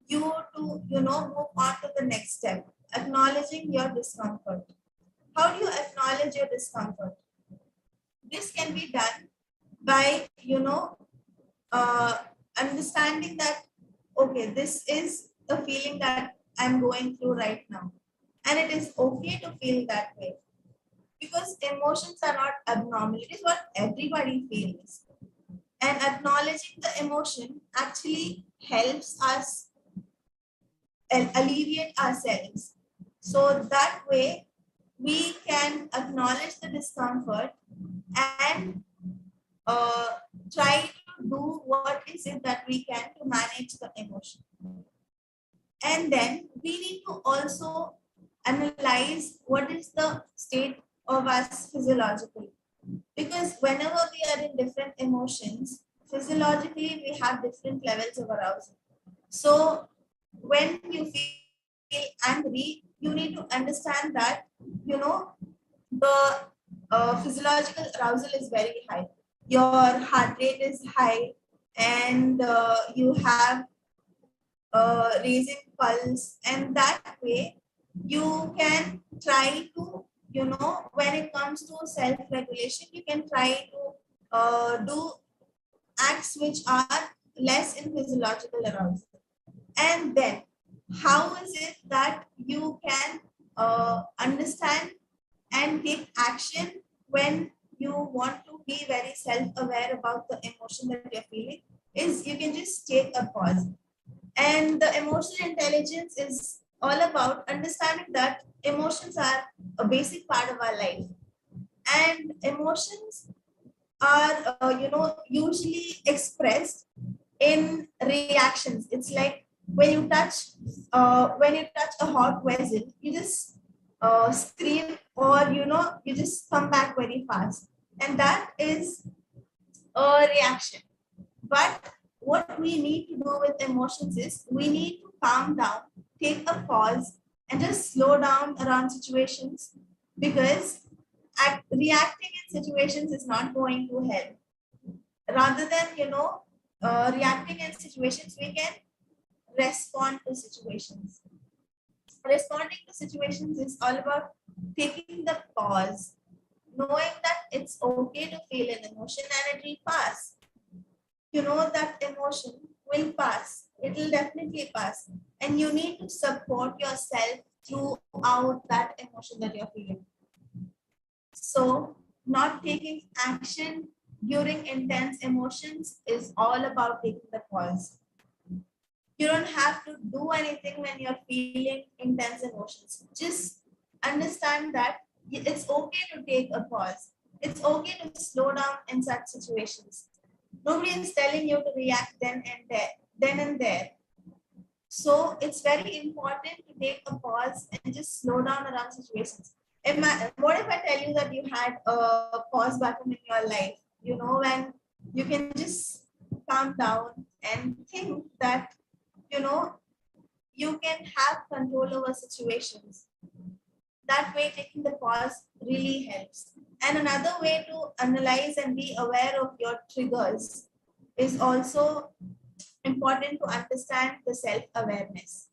Speaker 2: you to move on to the next step, acknowledging your discomfort. How do you acknowledge your discomfort? This can be done by uh, understanding that, okay, this is the feeling that I'm going through right now, and it is okay to feel that way, because emotions are not abnormal. It is what everybody feels, and acknowledging the emotion actually helps us alleviate ourselves. So that way, we can acknowledge the discomfort and uh, try to do what is it that we can to manage the emotion. And then we need to also analyze what is the state of us physiologically. Because whenever we are in different emotions, physiologically we have different levels of arousal. So when you feel angry, you need to understand that, you know, the physiological arousal is very high. Your heart rate is high, and you have raising pulse, and that way you can try to, when it comes to self-regulation, you can try to do acts which are less in physiological arousal. And then how is it that you can understand and take action when you want to be very self-aware about the emotion that you're feeling? Is you can just take a pause. And the emotional intelligence is all about understanding that emotions are a basic part of our life, and emotions are usually expressed in reactions. It's like when you touch a hot vessel, you just scream, or you just come back very fast, and that is a reaction. But what we need to do with emotions is we need to calm down, take a pause, and just slow down around situations, because reacting in situations is not going to help. Rather than reacting in situations, we can respond to situations. Responding to situations is all about taking the pause, knowing that it's okay to feel an emotion and it will pass. You know that emotion will pass. It will definitely pass. And you need to support yourself throughout that emotion that you're feeling. So, not taking action during intense emotions is all about taking the pause. You don't have to do anything when you're feeling intense emotions. Just understand that it's okay to take a pause. It's okay to slow down in such situations. Nobody is telling you to react then and there. So it's very important to take a pause and just slow down around situations. What if I tell you that you had a pause button in your life? When you can just calm down and think that, you know, you can have control over situations. That way, taking the pause really helps. And another way to analyze and be aware of your triggers is also important to understand the self-awareness.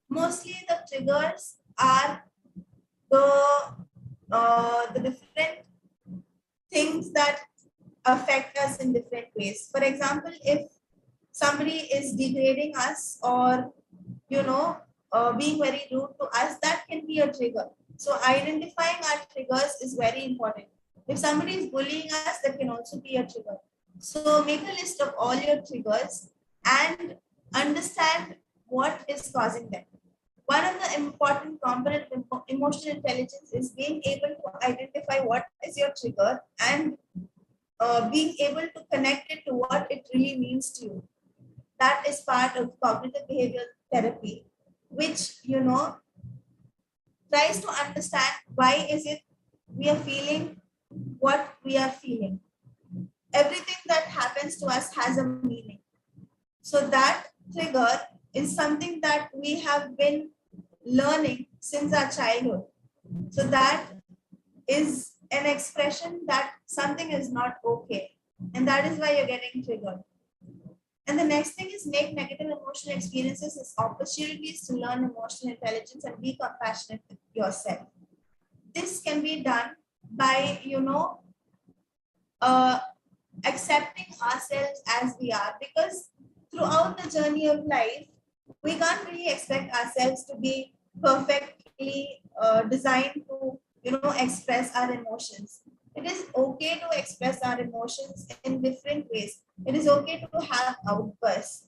Speaker 2: Mostly the triggers are the different things that affect us in different ways. For example, if somebody is degrading us, or being very rude to us, that can be a trigger. So identifying our triggers is very important. If somebody is bullying us, that can also be a trigger. So make a list of all your triggers and understand what is causing them. One of the important components of emotional intelligence is being able to identify what is your trigger, and being able to connect it to what it really means to you. That is part of cognitive behavioral therapy, which tries to understand why is it we are feeling what we are feeling. Everything that happens to us has a meaning. So that trigger is something that we have been learning since our childhood. So that is an expression that something is not okay, and that is why you're getting triggered. And the next thing is make negative emotional experiences as opportunities to learn emotional intelligence and be compassionate with yourself. This can be done by, uh, accepting ourselves as we are, because throughout the journey of life, we can't really expect ourselves to be perfectly designed to, express our emotions. It is okay to express our emotions in different ways. It is okay to have outbursts,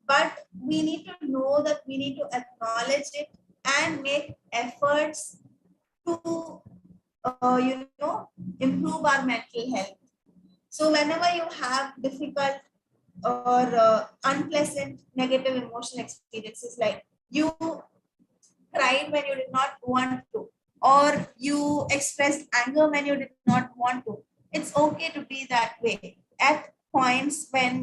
Speaker 2: but we need to know that we need to acknowledge it and make efforts to improve our mental health. So whenever you have difficult or unpleasant negative emotional experiences, like you cried when you did not want to, or you expressed anger when you did not want to, it's okay to be that way at points when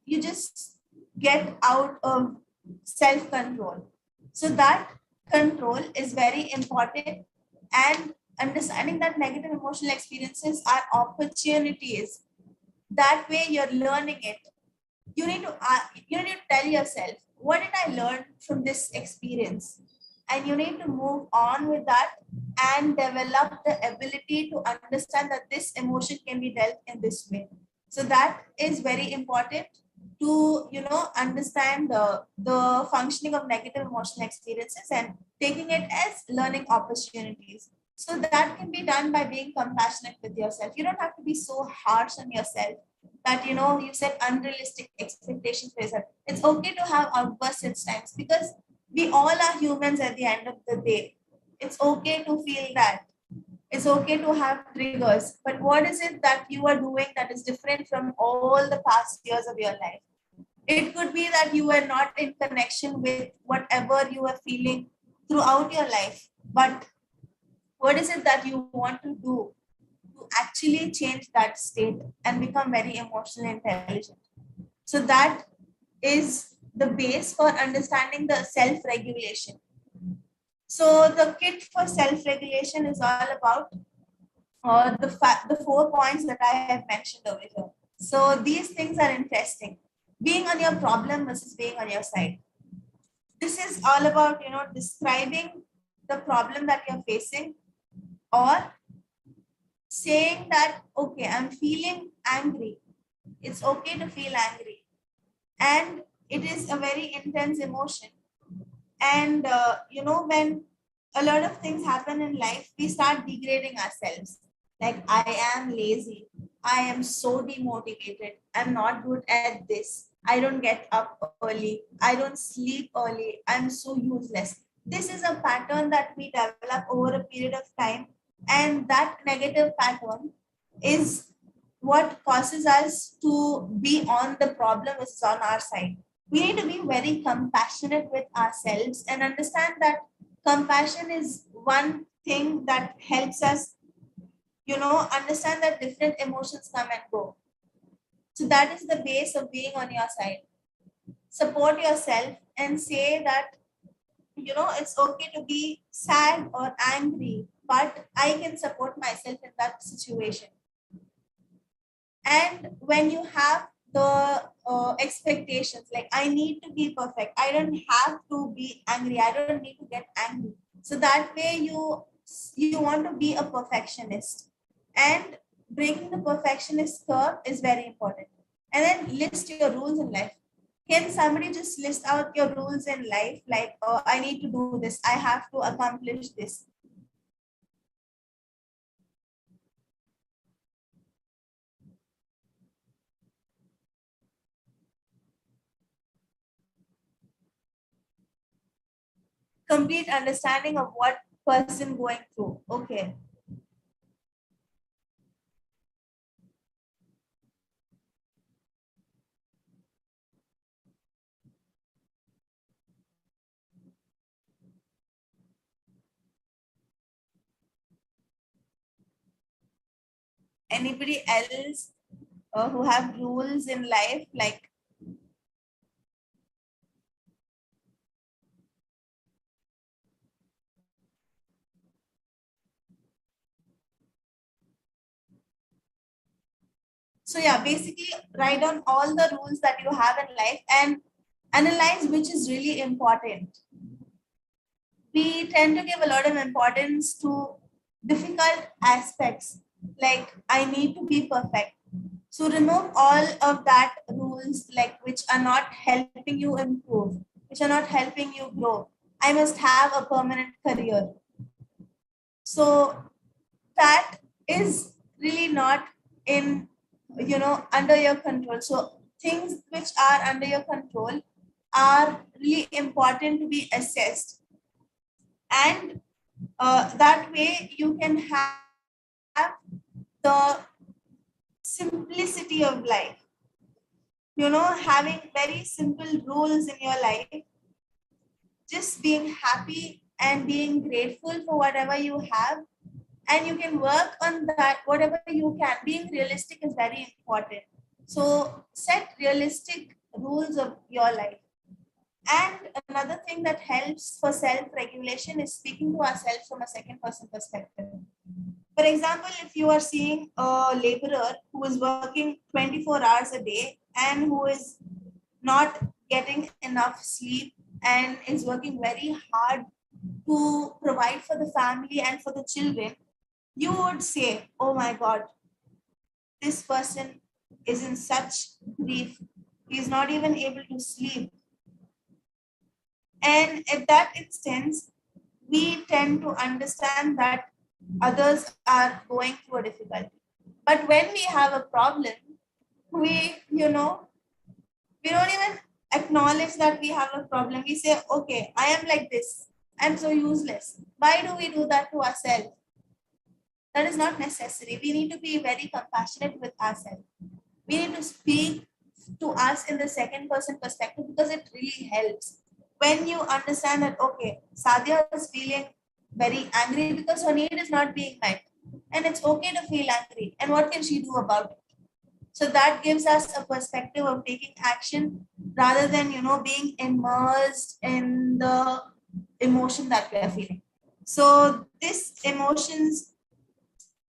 Speaker 2: you just get out of self control. So that control is very important, and understanding that negative emotional experiences are opportunities. That way you're learning it. You need to tell yourself, what did I learn from this experience? And you need to move on with that and develop the ability to understand that this emotion can be dealt in this way. So that is very important to, you know, understand the functioning of negative emotional experiences and taking it as learning opportunities. So that can be done by being compassionate with yourself. You don't have to be so harsh on yourself that, you know, you set unrealistic expectations for yourself. It's okay to have outbursts at times because we all are humans at the end of the day. It's okay to feel that. It's okay to have triggers. But what is it that you are doing that is different from all the past years of your life? It could be that you were not in connection with whatever you were feeling throughout your life. But what is it that you want to do to actually change that state and become very emotionally intelligent? So that is the base for understanding the self-regulation. So the kit for self-regulation is all about the 4 points that I have mentioned over here. So these things are interesting. Being on your problem versus being on your side. This is all about, you know, describing the problem that you're facing or saying that, okay, I'm feeling angry. It's okay to feel angry. And it is a very intense emotion. And, you know, when a lot of things happen in life, we start degrading ourselves. Like, I am lazy. I am so demotivated. I'm not good at this. I don't get up early. I don't sleep early. I'm so useless. This is a pattern that we develop over a period of time. And that negative pattern is what causes us to be on the problem, which is on our side. We need to be very compassionate with ourselves and understand that compassion is one thing that helps us, you know, understand that different emotions come and go. So that is the base of being on your side. Support yourself and say that, you know, it's okay to be sad or angry, but I can support myself in that situation. And when you have the expectations, like, I need to be perfect, I don't have to be angry, I don't need to get angry. So that way you want to be a perfectionist, and breaking the perfectionist curve is very important. And then list your rules in life. Can somebody just list out your rules in life, like, oh, I need to do this, I have to accomplish this? Complete understanding of what person going through. Okay. Anybody else who have rules in life, like, so yeah, basically write down all the rules that you have in life and analyze which is really important. We tend to give a lot of importance to difficult aspects, like, I need to be perfect. So remove all of that rules, like, which are not helping you improve, which are not helping you grow. I must have a permanent career. So that is really not in, you know, under your control. So things which are under your control are really important to be assessed, and that way you can have the simplicity of life, you know, having very simple rules in your life, just being happy and being grateful for whatever you have, and you can work on that whatever you can. Being realistic is very important. So set realistic rules of your life. And another thing that helps for self-regulation is speaking to ourselves from a second person perspective. For example, if you are seeing a laborer who is working 24 hours a day and who is not getting enough sleep and is working very hard to provide for the family and for the children, you would say, oh my God, this person is in such grief. He's not even able to sleep. And at that instance, we tend to understand that others are going through a difficulty. But when we have a problem, we don't even acknowledge that we have a problem. We say, okay, I am like this. I'm so useless. Why do we do that to ourselves? That is not necessary. We need to be very compassionate with ourselves. We need to speak to us in the second person perspective because it really helps. When you understand that, okay, Sadia is feeling very angry because her need is not being met. And it's okay to feel angry. And what can she do about it? So that gives us a perspective of taking action rather than, being immersed in the emotion that we are feeling. So these emotions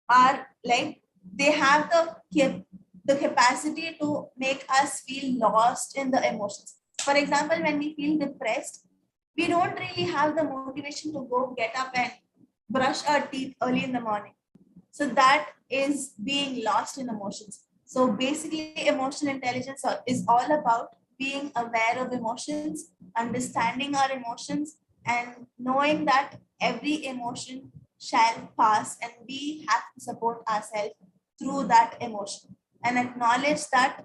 Speaker 2: are like, they have the capacity to make us feel lost in the emotions. For example, when we feel depressed, we don't really have the motivation to go get up and brush our teeth early in the morning. So that is being lost in emotions. So basically, emotional intelligence is all about being aware of emotions, understanding our emotions, and knowing that every emotion shall pass, and we have to support ourselves through that emotion and acknowledge that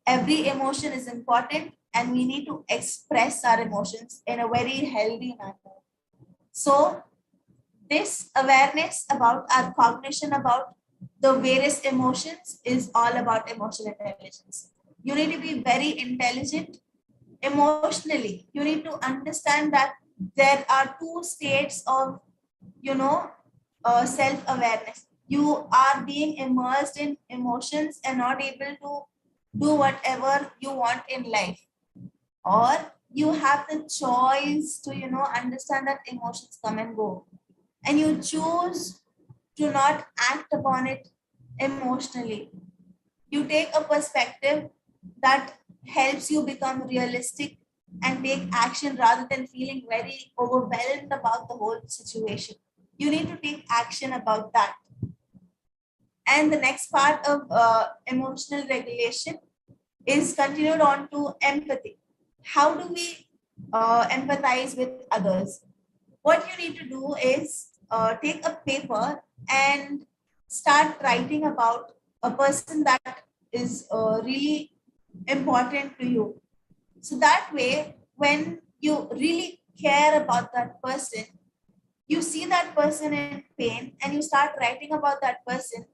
Speaker 2: every emotion is important and we need to express our emotions in a very healthy manner. So this awareness about our cognition about the various emotions is all about emotional intelligence. You need to be very intelligent emotionally. You need to understand that there are two states of, self-awareness. You are being immersed in emotions and not able to do whatever you want in life, or you have the choice to, understand that emotions come and go, and you choose to not act upon it emotionally. You take a perspective that helps you become realistic and take action rather than feeling very overwhelmed about the whole situation. You need to take action about that. And the next part of emotional regulation is continued on to empathy. How do we empathize with others? What you need to do is take a paper and start writing about a person that is really important to you. So that way, when you really care about that person, you see that person in pain and you start writing about that person,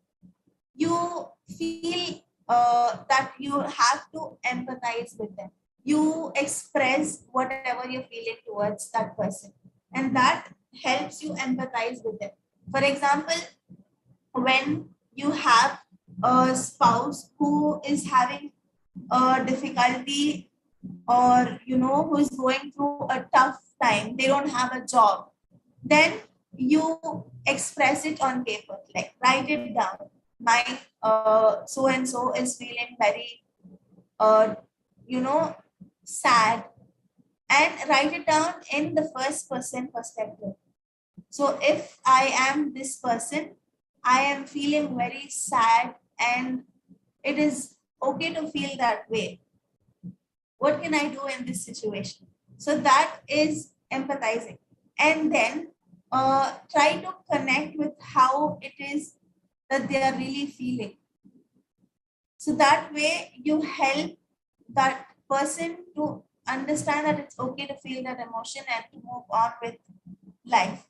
Speaker 2: you feel that you have to empathize with them. You express whatever you're feeling towards that person, and that helps you empathize with them. For example, when you have a spouse who is having a difficulty, or who is going through a tough time, they don't have a job, then you express it on paper, like write it down. My so and so is feeling very uh, you know sad, and write it down in the first person perspective. So if I am this person, I am feeling very sad, and it is okay to feel that way. What can I do in this situation? So that is empathizing. And then try to connect with how it is that they are really feeling. So that way you help that person to understand that it's okay to feel that emotion and to move on with life.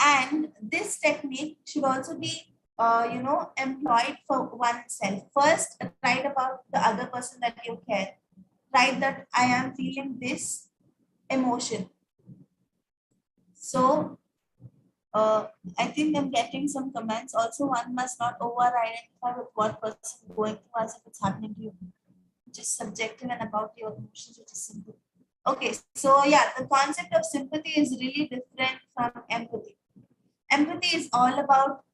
Speaker 2: And this technique should also be employed for oneself. First, write about the other person that you care. Write that I am feeling this emotion. So I think I'm getting some comments. Also, one must not over-identify with what person is going through as if it's happening to you, which is subjective, and about your emotions, which is simple. Okay, so yeah, the concept of sympathy is really different from empathy. Empathy is all about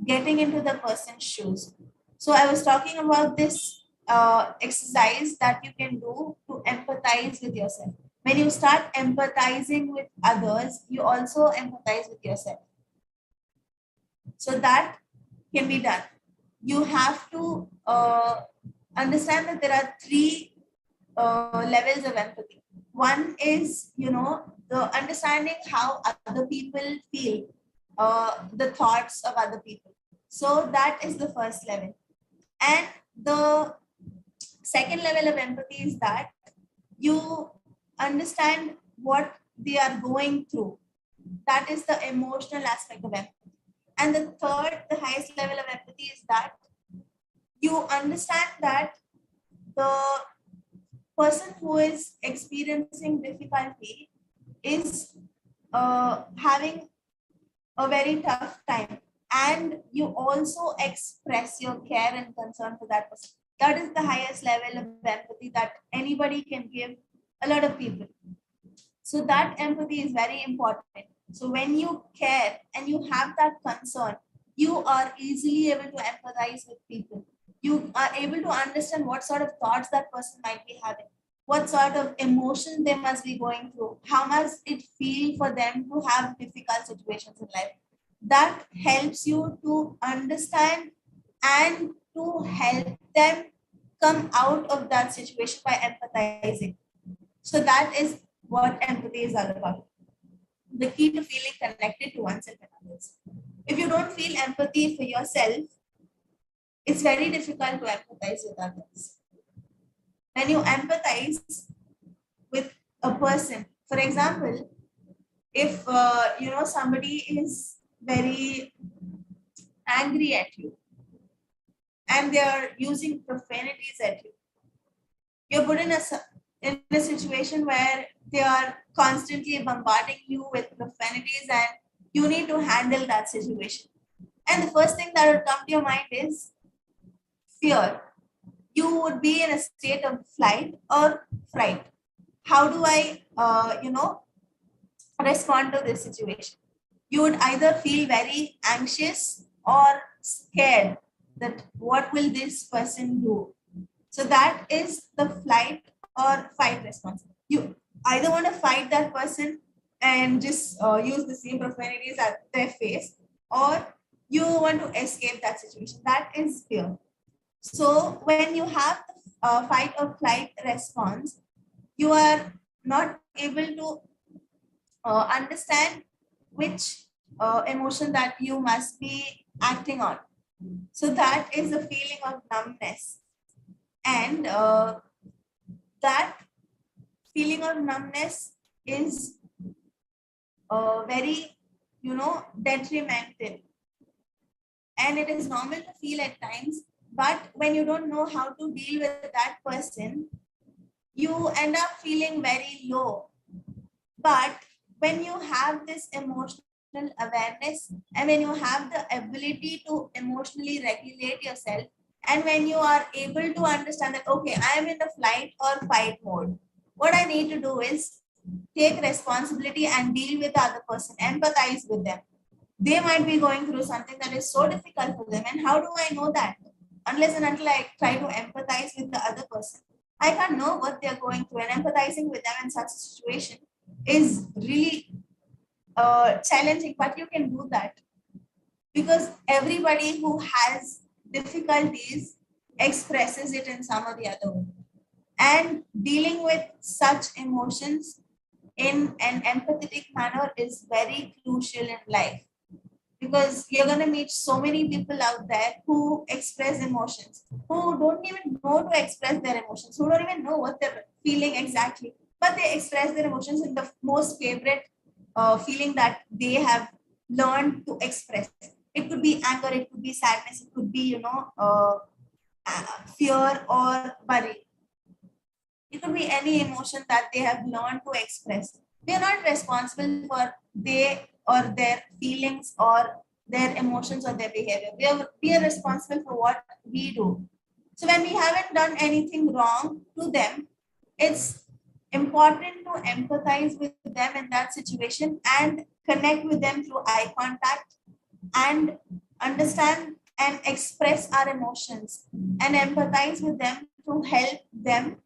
Speaker 2: getting into the person's shoes. So I was talking about this exercise that you can do to empathize with yourself. When you start empathizing with others, you also empathize with yourself. So that can be done. You have to understand that there are three levels of empathy. One is, the understanding how other people feel, the thoughts of other people. So that is the first level. And the second level of empathy is that you understand what they are going through. That is the emotional aspect of empathy. And the third, the highest level of empathy is that you understand that the person who is experiencing difficulty is having a very tough time, and you also express your care and concern for that person. That is the highest level of empathy that anybody can give a lot of people. So that empathy is very important. So when you care and you have that concern, you are easily able to empathize with people. You are able to understand what sort of thoughts that person might be having, what sort of emotion they must be going through, how must it feel for them to have difficult situations in life. That helps you to understand and to help them come out of that situation by empathizing. So that is what empathy is all about. The key to feeling connected to oneself and others. If you don't feel empathy for yourself, it's very difficult to empathize with others. When you empathize with a person, for example, if somebody is very angry at you and they are using profanities at you, you're put in a situation where they are constantly bombarding you with profanities, and you need to handle that situation. And the first thing that will come to your mind is fear. You would be in a state of flight or fright. How do I, respond to this situation? You would either feel very anxious or scared that what will this person do. So that is the flight or fight response. You either want to fight that person and just use the same profanities at their face, or you want to escape that situation. That is fear. So when you have the fight or flight response, you are not able to understand which emotion that you must be acting on. So that is a feeling of numbness. And that feeling of numbness is very, detrimental. And it is normal to feel at times. But when you don't know how to deal with that person, you end up feeling very low. But when you have this emotional awareness and when you have the ability to emotionally regulate yourself, and when you are able to understand that, okay, I am in the flight or fight mode, what I need to do is take responsibility and deal with the other person, empathize with them. They might be going through something that is so difficult for them. And how do I know that? Unless and until I try to empathize with the other person, I can't know what they're going through. And empathizing with them in such a situation is really challenging, but you can do that because everybody who has difficulties expresses it in some or the other way. And dealing with such emotions in an empathetic manner is very crucial in life, because you're going to meet so many people out there who express emotions, who don't even know to express their emotions, who don't even know what they're feeling exactly, but they express their emotions in the most favorite feeling that they have learned to express. It could be anger, it could be sadness, it could be, fear or worry. It could be any emotion that they have learned to express. They are not responsible for they or their feelings or their emotions or their behavior. We are responsible for what we do. So when we haven't done anything wrong to them, it's important to empathize with them in that situation and connect with them through eye contact and understand and express our emotions and empathize with them to help them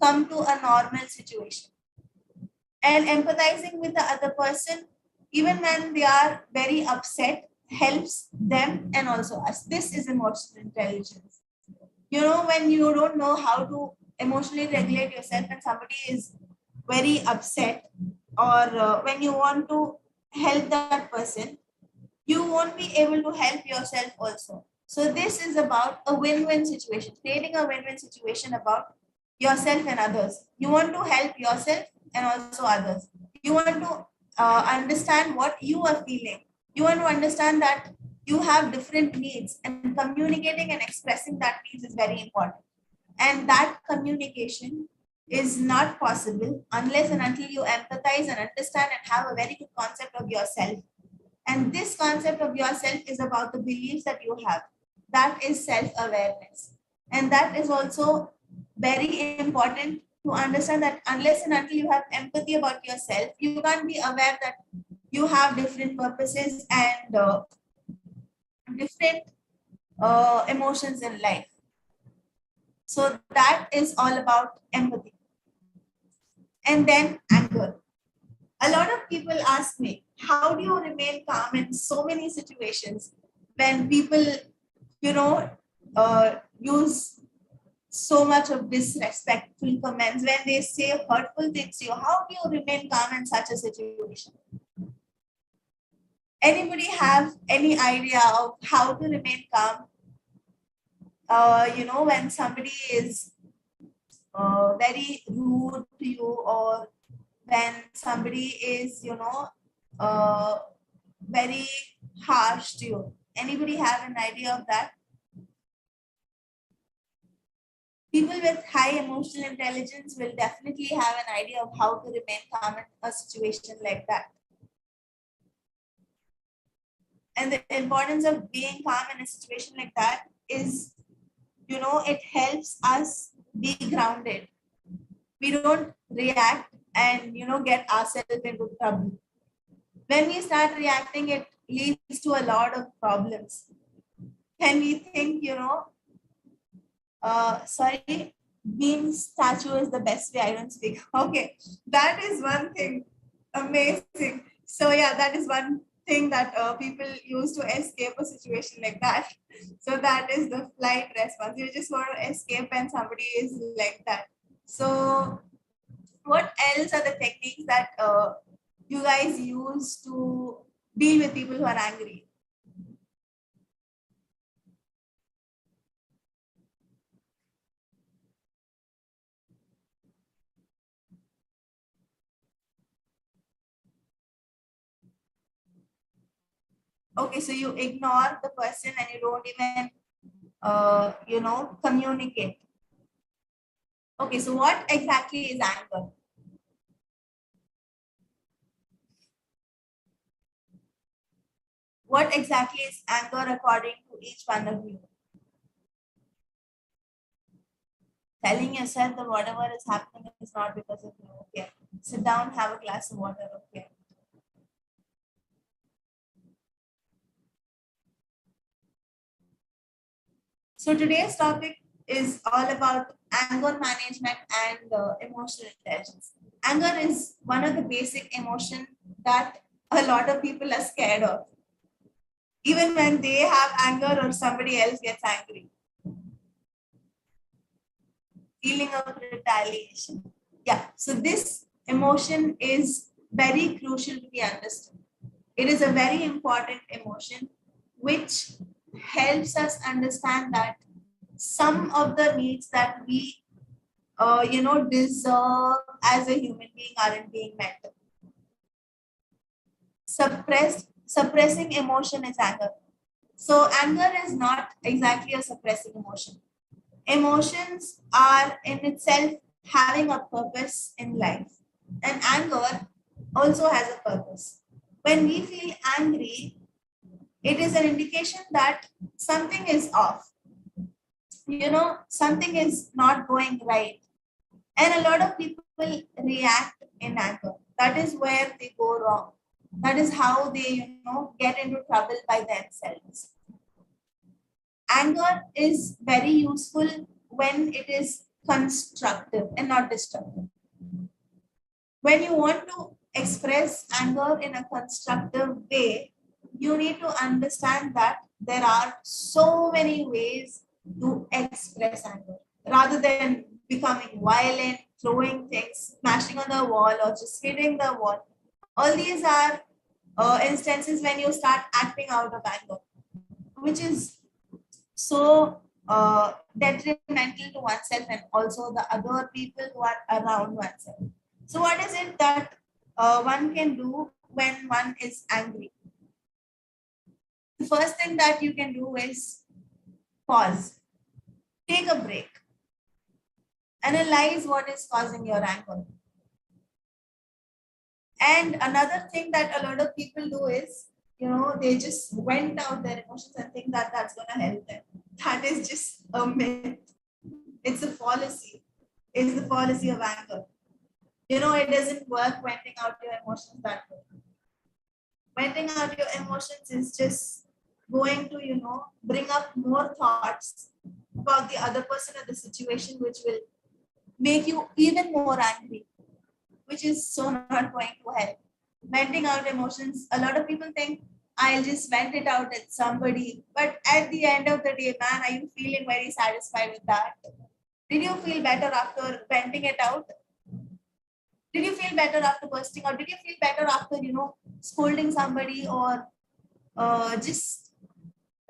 Speaker 2: come to a normal situation. And empathizing with the other person, even when they are very upset, helps them and also us. This is emotional intelligence. You know, when you don't know how to emotionally regulate yourself and somebody is very upset, or when you want to help that person, you won't be able to help yourself also. So this is about a win-win situation, creating a win-win situation about yourself and others. You want to help yourself and also others. You want to understand what you are feeling. You want to understand that you have different needs, and communicating and expressing that needs is very important. And that communication is not possible unless and until you empathize and understand and have a very good concept of yourself. And this concept of yourself is about the beliefs that you have. That is self-awareness. And that is also very important to understand that unless and until you have empathy about yourself, you can't be aware that you have different purposes and different emotions in life. So that is all about empathy. And then anger. A lot of people ask me, how do you remain calm in so many situations when people, use so much of disrespectful comments, when they say hurtful things to you? How do you remain calm in such a situation? Anybody have any idea of how to remain calm? When somebody is very rude to you, or when somebody is, very harsh to you. Anybody have an idea of that? People with high emotional intelligence will definitely have an idea of how to remain calm in a situation like that. And the importance of being calm in a situation like that is, it helps us be grounded. We don't react and, get ourselves into trouble. When we start reacting, it leads to a lot of problems. Can we think, sorry, being statue is the best way, I don't speak. Okay, that is one thing. Amazing. So yeah, that is one thing that people use to escape a situation like that. So that is the flight response. You just want to escape and somebody is like that. So what else are the techniques that you guys use to deal with people who are angry? Okay, so you ignore the person and you don't even, communicate. Okay, so what exactly is anger? What exactly is anger according to each one of you? Telling yourself that whatever is happening is not because of you. Okay, sit down, have a glass of water. Okay. So today's topic is all about anger management and emotional intelligence. Anger is one of the basic emotion that a lot of people are scared of. Even when they have anger or somebody else gets angry. Feeling of retaliation. Yeah, so this emotion is very crucial to be understood. It is a very important emotion which helps us understand that some of the needs that we deserve as a human being aren't being met. Suppressing emotion is anger. So anger is not exactly a suppressing emotion. Emotions are in itself having a purpose in life, and anger also has a purpose. When we feel angry, it is an indication that something is off. Something is not going right. And a lot of people react in anger. That is where they go wrong. That is how they, get into trouble by themselves. Anger is very useful when it is constructive and not destructive. When you want to express anger in a constructive way, you need to understand that there are so many ways to express anger rather than becoming violent, throwing things, smashing on the wall, or just hitting the wall. All these are instances when you start acting out of anger, which is so detrimental to oneself and also the other people who are around oneself. So, what is it that one can do when one is angry? The first thing that you can do is pause, take a break, analyze what is causing your anger. And another thing that a lot of people do is, they just vent out their emotions and think that that's going to help them. That is just a myth. It's a policy. It's the policy of anger. It doesn't work venting out your emotions that way. Venting out your emotions is just going to, bring up more thoughts about the other person or the situation, which will make you even more angry, which is so not going to help. Venting out emotions, a lot of people think I'll just vent it out at somebody, but at the end of the day, man, are you feeling very satisfied with that? Did you feel better after venting it out? Did you feel better after bursting out? Did you feel better after, scolding somebody or just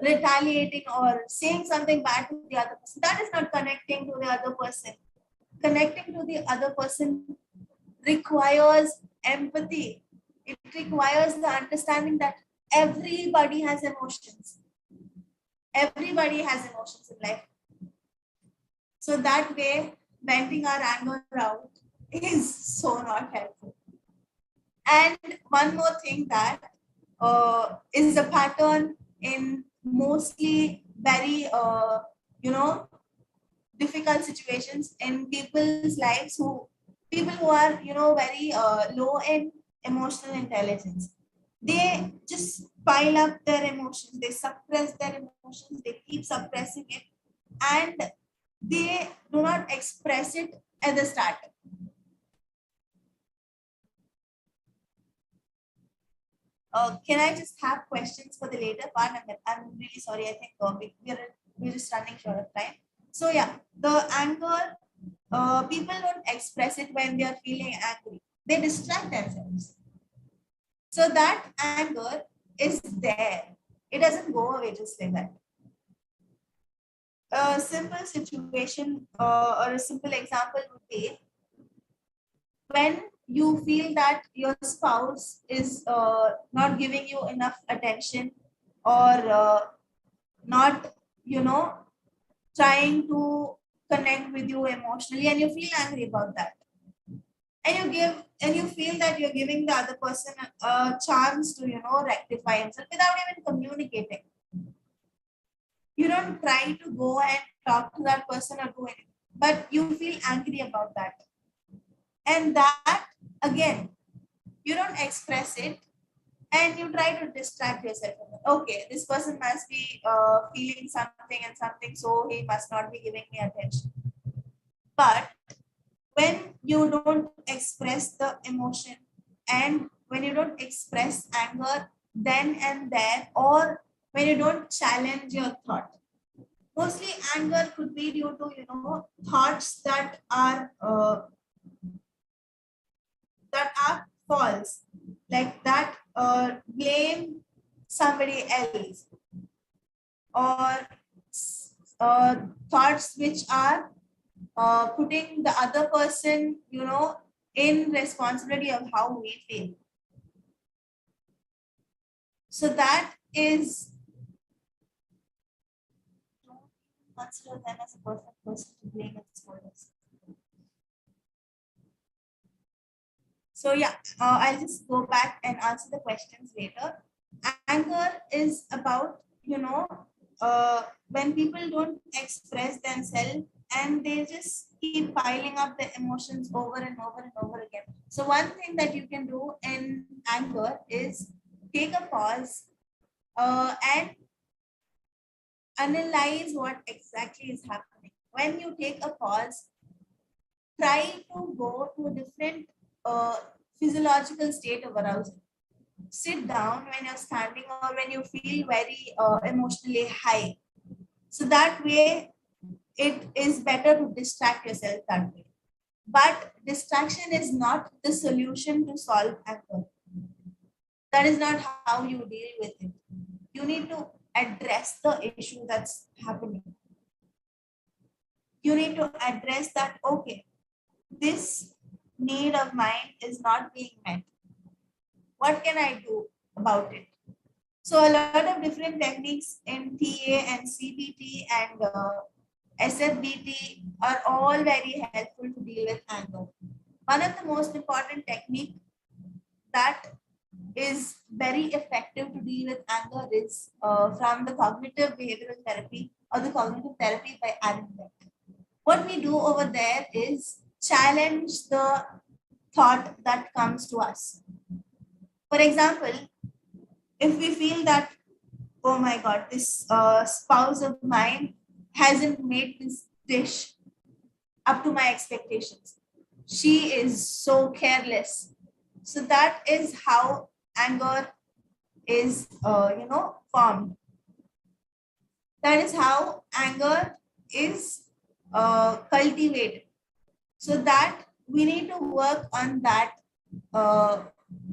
Speaker 2: retaliating or saying something bad to the other person? That is not connecting to the other person. Connecting to the other person requires empathy. It requires the understanding that everybody has emotions. Everybody has emotions in life. So that way, venting our anger out is so not helpful. And one more thing that is a pattern in mostly very, difficult situations in people's lives people who are, very low in emotional intelligence. They just pile up their emotions, they suppress their emotions, they keep suppressing it, and they do not express it at the start. Can I just have questions for the later part? I'm really sorry. I think we're just running short of time. So yeah, the anger, people don't express it when they are feeling angry. They distract themselves. So that anger is there. It doesn't go away just like that. A simple situation or a simple example would be when you feel that your spouse is not giving you enough attention or not, trying to connect with you emotionally, and you feel angry about that, and you feel that you're giving the other person a chance to, rectify himself without even communicating. You don't try to go and talk to that person or do anything, but you feel angry about that. And that, again, you don't express it and you try to distract yourself from it. Okay, this person must be feeling something and something, so he must not be giving me attention. But when you don't express the emotion and when you don't express anger then and there, or when you don't challenge your thought, mostly anger could be due to, thoughts that are false, like that blame somebody else, or thoughts which are putting the other person, in responsibility of how we feel. So that is, don't consider them as a perfect person to blame and scold us. So yeah, I'll just go back and answer the questions later. Anger is about, when people don't express themselves and they just keep piling up the emotions over and over and over again. So one thing that you can do in anger is take a pause and analyze what exactly is happening. when you take a pause, try to go to a different physiological state of arousal. Sit down when you're standing or when you feel very emotionally high. So that way, it is better to distract yourself that way. But distraction is not the solution to solve anger. That is not how you deal with it. You need to address the issue that's happening. You need to address that, okay, this need of mine is not being met. What can I do about it? So a lot of different techniques in TA and CBT and SFBT are all very helpful to deal with anger. One of the most important technique that is very effective to deal with anger is from the cognitive behavioral therapy or the cognitive therapy by Aaron Beck. What we do over there is challenge the thought that comes to us. For example, if we feel that, oh my God, this spouse of mine hasn't made this dish up to my expectations. She is so careless. So that is how anger is, formed. That is how anger is cultivated. So that we need to work on that uh,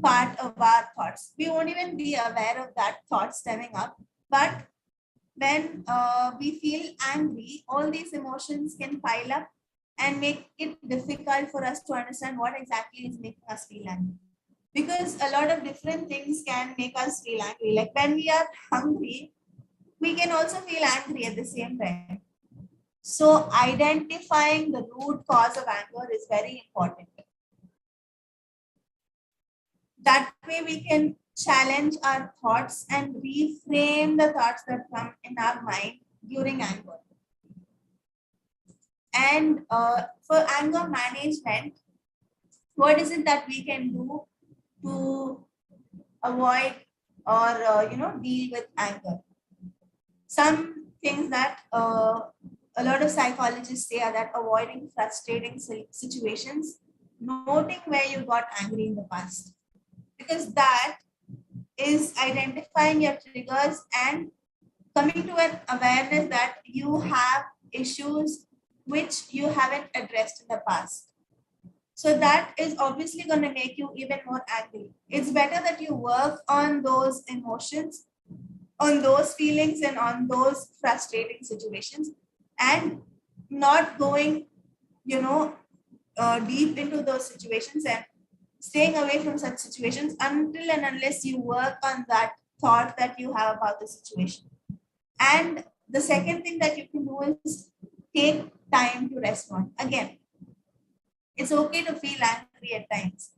Speaker 2: part of our thoughts. We won't even be aware of that thought stemming up. But when we feel angry, all these emotions can pile up and make it difficult for us to understand what exactly is making us feel angry. Because a lot of different things can make us feel angry. Like when we are hungry, we can also feel angry at the same time. So identifying the root cause of anger is very important. That way we can challenge our thoughts and reframe the thoughts that come in our mind during anger. And for anger management, what is it that we can do to avoid or deal with anger? Some things that a lot of psychologists say are that avoiding frustrating situations, noting where you got angry in the past, because that is identifying your triggers and coming to an awareness that you have issues which you haven't addressed in the past. So that is obviously going to make you even more angry. It's better that you work on those emotions, on those feelings, and on those frustrating situations, and not going, deep into those situations and staying away from such situations until and unless you work on that thought that you have about the situation. And the second thing that you can do is take time to respond. Again, it's okay to feel angry at times.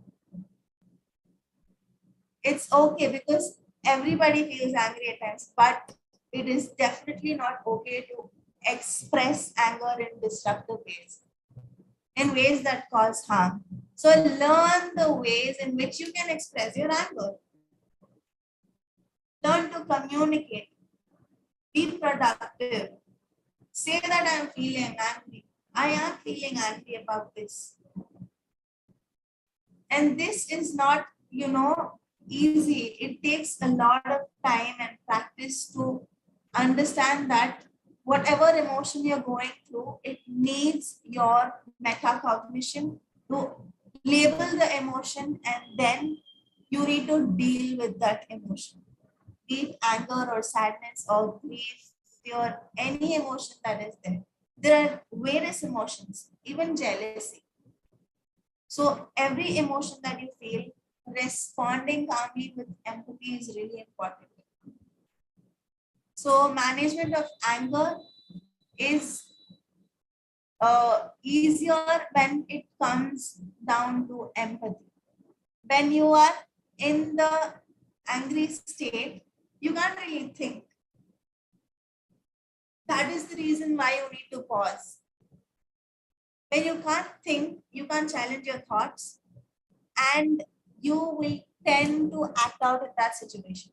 Speaker 2: It's okay because everybody feels angry at times, but it is definitely not okay to express anger in destructive ways, in ways that cause harm. So learn the ways in which you can express your anger. Learn to communicate. Be productive. Say that I'm feeling angry. I am feeling angry about this. And this is not, easy. It takes a lot of time and practice to understand that whatever emotion you're going through, it needs your metacognition to label the emotion, and then you need to deal with that emotion. Be it anger or sadness or grief, fear, any emotion that is there. There are various emotions, even jealousy. So every emotion that you feel, responding calmly with empathy is really important. So management of anger is easier when it comes down to empathy. When you are in the angry state, you can't really think. That is the reason why you need to pause. When you can't think, you can't challenge your thoughts, and you will tend to act out in that situation.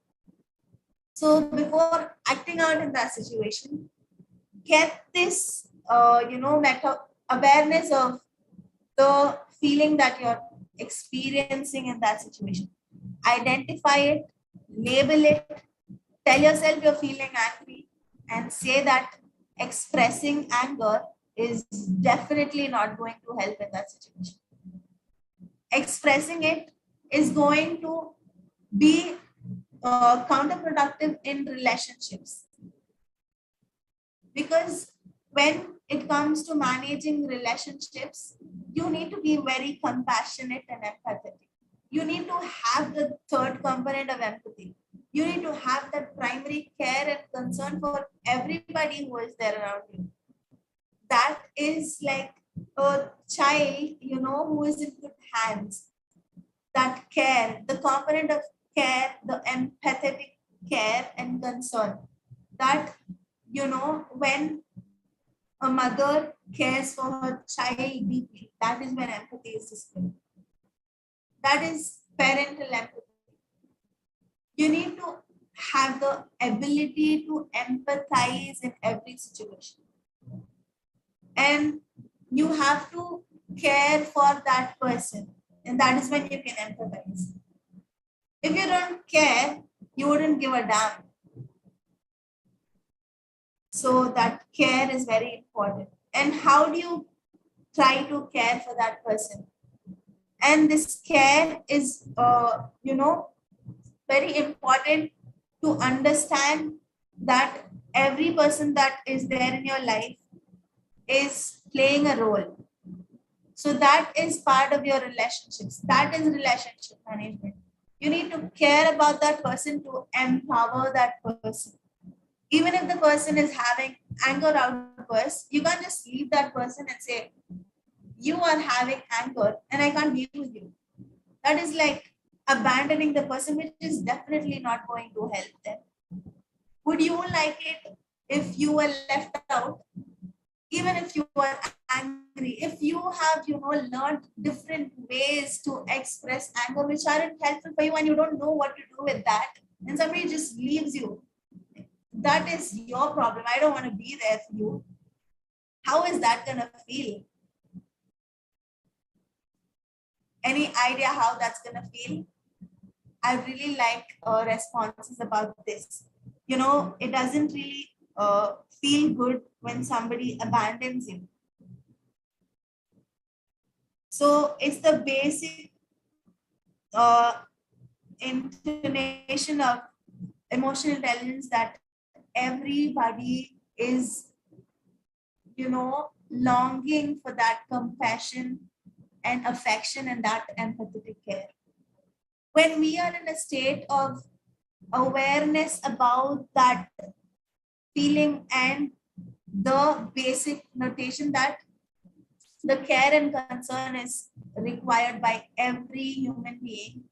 Speaker 2: So before acting out in that situation, get this awareness of the feeling that you're experiencing in that situation. Identify it, label it, tell yourself you're feeling angry, and say that expressing anger is definitely not going to help in that situation. Expressing it is going to be counterproductive in relationships, because when it comes to managing relationships, you need to be very compassionate and empathetic. You need to have the third component of empathy. You need to have that primary care and concern for everybody who is there around you. That is like a child, who is in good hands. That care, the component of care, the empathetic care and concern, that, when a mother cares for her child deeply, that is when empathy is displayed. That is parental empathy. You need to have the ability to empathize in every situation. And you have to care for that person. And that is when you can empathize. If you don't care, you wouldn't give a damn. So that care is very important. And how do you try to care for that person? And this care is, very important to understand that every person that is there in your life is playing a role. So that is part of your relationships. That is relationship management. You need to care about that person to empower that person. Even if the person is having anger outbursts, you can't just leave that person and say, you are having anger and I can't deal with you. That is like abandoning the person, which is definitely not going to help them. Would you like it if you were left out? Even if you are angry, if you have, learned different ways to express anger, which aren't helpful for you, and you don't know what to do with that, and somebody just leaves you, that is your problem. I don't want to be there for you. How is that going to feel? Any idea how that's going to feel? I really like responses about this. It doesn't really feel good when somebody abandons you. So it's the basic intonation of emotional intelligence that everybody is, longing for that compassion and affection and that empathetic care. When we are in a state of awareness about that feeling and the basic notation that the care and concern is required by every human being,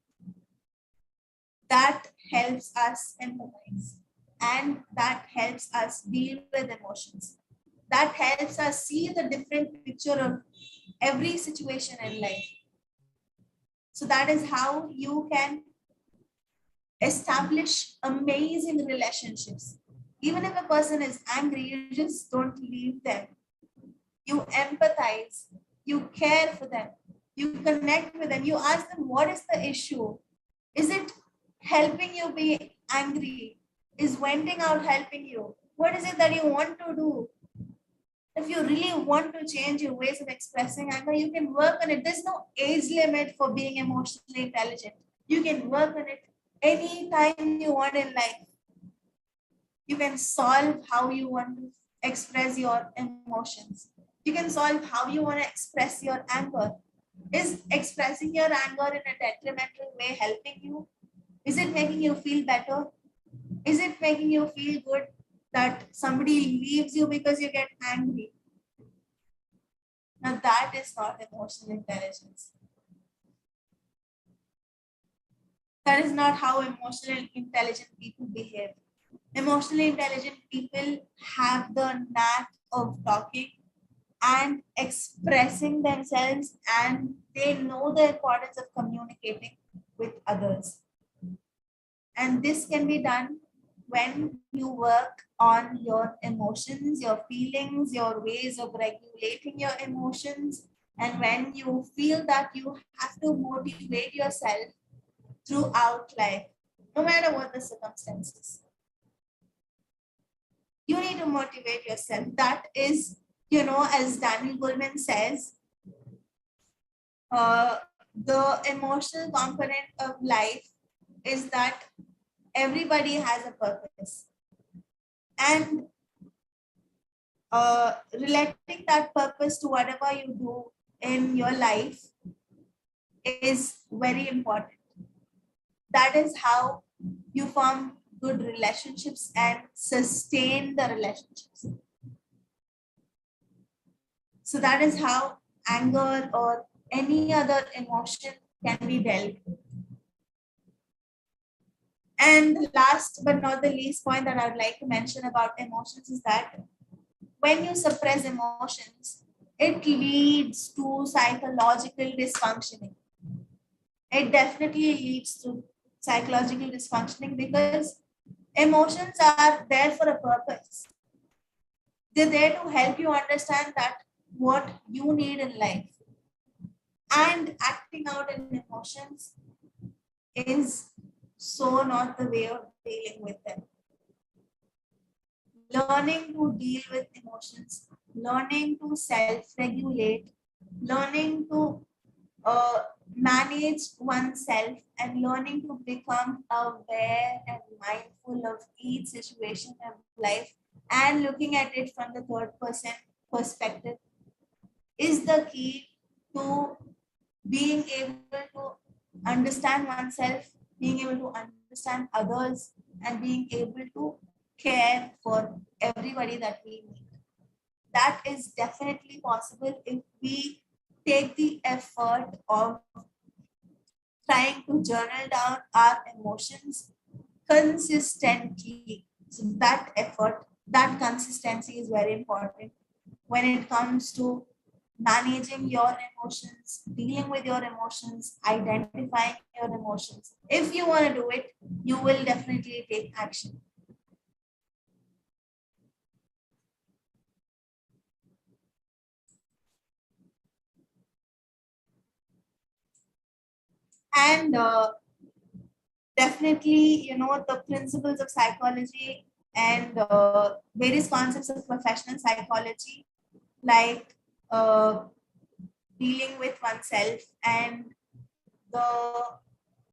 Speaker 2: that helps us empathize and that helps us deal with emotions. That helps us see the different picture of every situation in life. So that is how you can establish amazing relationships. Even if a person is angry, you just don't leave them. You empathize, you care for them, you connect with them, you ask them, what is the issue? Is it helping you be angry? Is venting out helping you? What is it that you want to do? If you really want to change your ways of expressing anger, you can work on it. There's no age limit for being emotionally intelligent. You can work on it anytime you want in life. You can solve how you want to express your emotions. You can solve how you want to express your anger. Is expressing your anger in a detrimental way helping you? Is it making you feel better? Is it making you feel good that somebody leaves you because you get angry? Now that is not emotional intelligence. That is not how emotionally intelligent people behave. Emotionally intelligent people have the knack of talking and expressing themselves, and they know the importance of communicating with others. And this can be done when you work on your emotions, your feelings, your ways of regulating your emotions, and when you feel that you have to motivate yourself throughout life, no matter what the circumstances. You need to motivate yourself. That is, as Daniel Goleman says, the emotional component of life is that everybody has a purpose. And relating that purpose to whatever you do in your life is very important. That is how you form good relationships and sustain the relationships. So that is how anger or any other emotion can be dealt with. And last but not the least point that I would like to mention about emotions is that when you suppress emotions, it leads to psychological dysfunctioning. It definitely leads to psychological dysfunctioning because emotions are there for a purpose. They're there to help you understand that what you need in life. And acting out in emotions is so not the way of dealing with them. Learning to deal with emotions, learning to self-regulate, learning to manage oneself, and learning to become aware and mindful of each situation of life and looking at it from the third person perspective is the key to being able to understand oneself, being able to understand others, and being able to care for everybody that we meet. That is definitely possible if we take the effort of trying to journal down our emotions consistently. So that effort, that consistency is very important when it comes to managing your emotions, dealing with your emotions, identifying your emotions. If you want to do it, you will definitely take action. And definitely, the principles of psychology and various concepts of professional psychology, like uh, dealing with oneself and the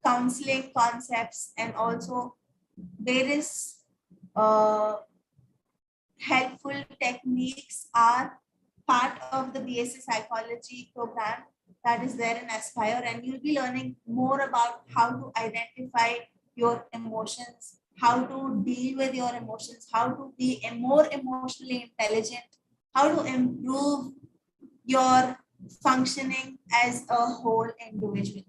Speaker 2: counseling concepts, and also various uh, helpful techniques are part of the BSc psychology program that is there in Aspire, and you'll be learning more about how to identify your emotions, how to deal with your emotions, how to be a more emotionally intelligent, how to improve your functioning as a whole individual,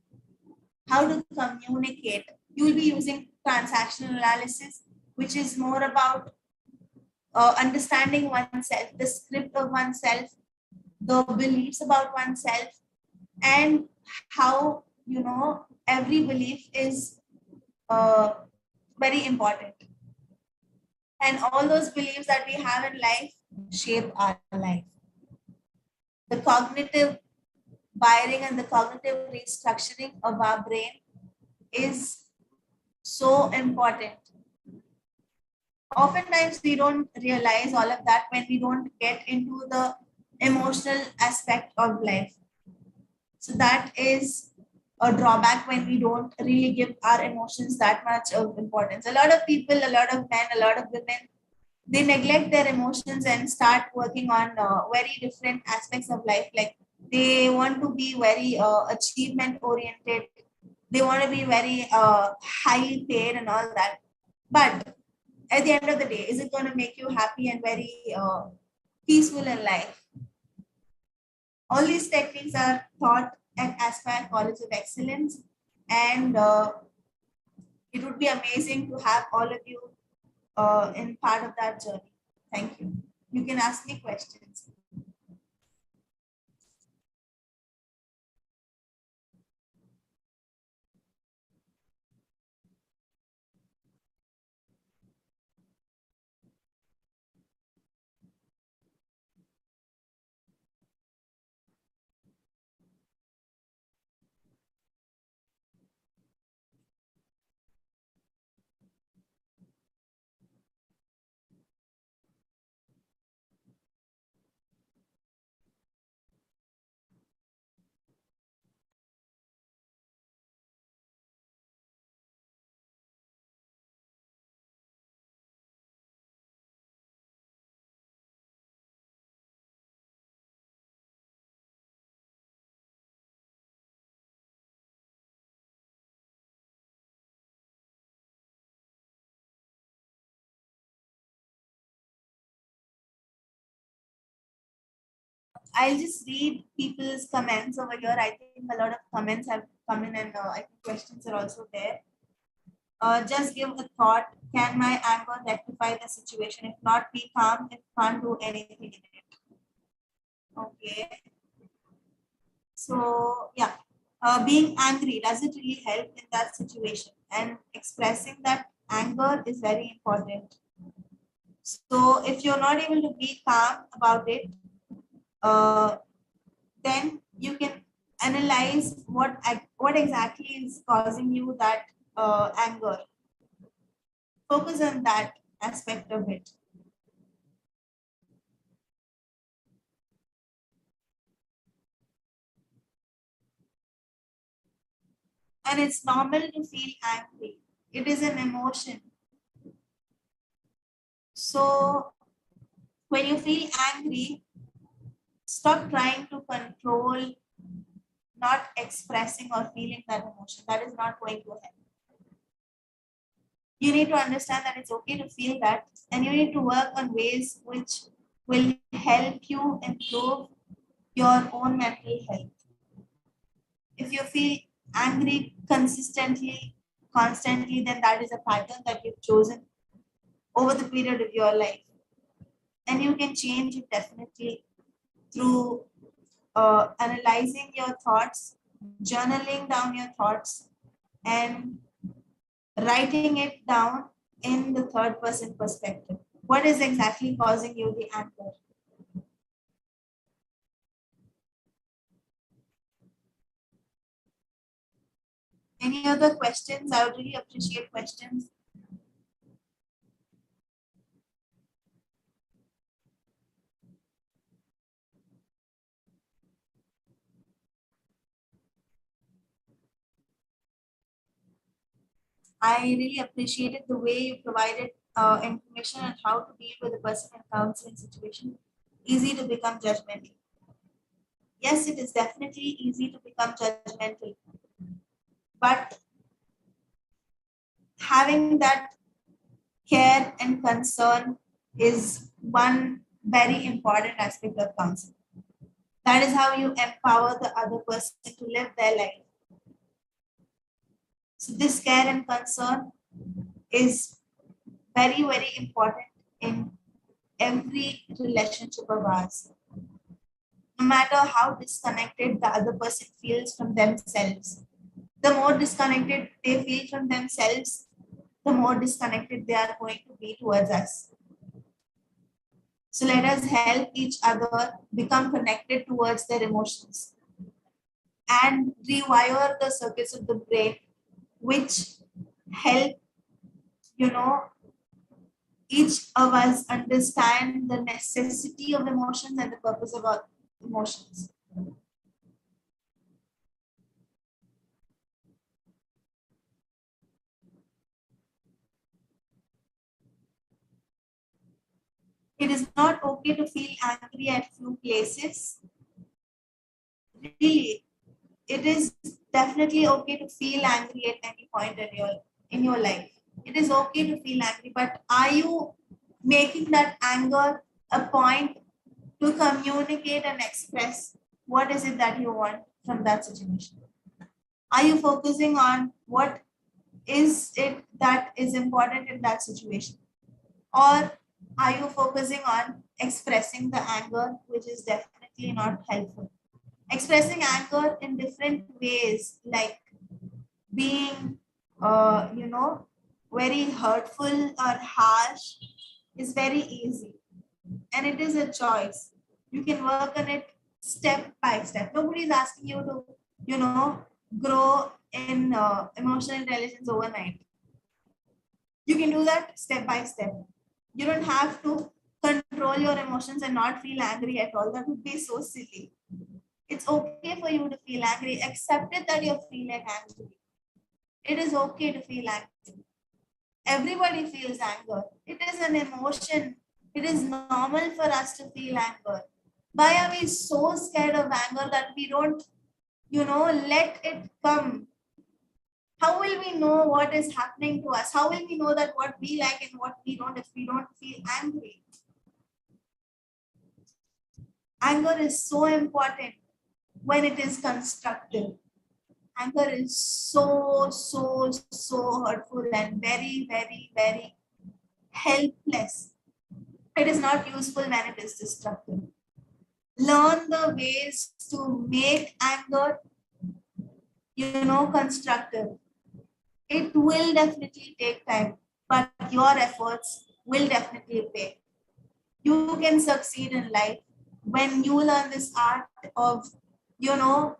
Speaker 2: how to communicate. You'll be using transactional analysis, which is more about understanding oneself, the script of oneself, the beliefs about oneself, and how every belief is uh, very important. And all those beliefs that we have in life shape our life. The cognitive wiring and the cognitive restructuring of our brain is so important. Oftentimes, we don't realize all of that when we don't get into the emotional aspect of life. So that is a drawback when we don't really give our emotions that much of importance. A lot of people, a lot of men, a lot of women, they neglect their emotions and start working on very different aspects of life. Like they want to be very achievement oriented. They want to be very highly paid and all that. But at the end of the day, is it going to make you happy and very peaceful in life? All these techniques are taught at Aspire College of Excellence, and it would be amazing to have all of you in part of that journey. Thank you. You can ask me questions. I'll just read people's comments over here. I think a lot of comments have come in, and I think questions are also there. Just give a thought. Can my anger rectify the situation? If not, be calm. It can't do anything in it. Okay. So yeah, being angry, does it really help in that situation? And expressing that anger is very important. So if you're not able to be calm about it, uh, then you can analyze what exactly is causing you that anger. Focus on that aspect of it. And it's normal to feel angry. It is an emotion. So when you feel angry, stop trying to control not expressing or feeling that emotion. That is not going to help. You need to understand that it's okay to feel that, and you need to work on ways which will help you improve your own mental health. If you feel angry consistently, constantly, then that is a pattern that you've chosen over the period of your life. And you can change it definitely through analyzing your thoughts, journaling down your thoughts, and writing it down in the third person perspective. What is exactly causing you the anger? Any other questions? I would really appreciate questions. I really appreciated the way you provided information on how to deal with a person in counseling situation. Easy to become judgmental. Yes, it is definitely easy to become judgmental, but having that care and concern is one very important aspect of counseling. That is how you empower the other person to live their life. So this care and concern is very, very important in every relationship of ours. No matter how disconnected the other person feels from themselves, the more disconnected they feel from themselves, the more disconnected they are going to be towards us. So let us help each other become connected towards their emotions and rewire the circuits of the brain, which help, you know, each of us understand the necessity of emotions and the purpose of our emotions. It is not okay to feel angry at few places. Really, it is definitely okay to feel angry at any point in your life. It is okay to feel angry, but are you making that anger a point to communicate and express what is it that you want from that situation? Are you focusing on what is it that is important in that situation? Or are you focusing on expressing the anger, which is definitely not helpful? Expressing anger in different ways, like being, very hurtful or harsh, is very easy. And it is a choice. You can work on it step by step. Nobody is asking you to, grow in emotional intelligence overnight. You can do that step by step. You don't have to control your emotions and not feel angry at all. That would be so silly. It's okay for you to feel angry. Accept it that you're feeling angry. It is okay to feel angry. Everybody feels anger. It is an emotion. It is normal for us to feel anger. Why are we so scared of anger that we don't, let it come? How will we know what is happening to us? How will we know that what we like and what we don't if we don't feel angry? Anger is so important when it is constructive. Anger is so hurtful and very helpless. It is not useful when it is destructive. Learn the ways to make anger, constructive. It will definitely take time, but your efforts will definitely pay. You can succeed in life when you learn this art of, you know,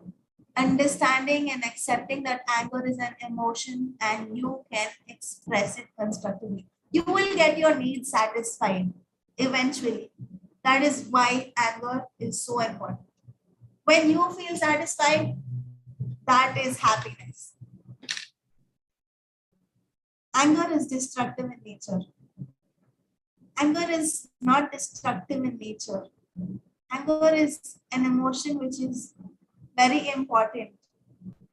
Speaker 2: understanding and accepting that anger is an emotion and you can express it constructively. You will get your needs satisfied eventually. That is why anger is so important. When you feel satisfied, that is happiness. Anger is destructive in nature. Anger is not destructive in nature. Anger is an emotion which is very important.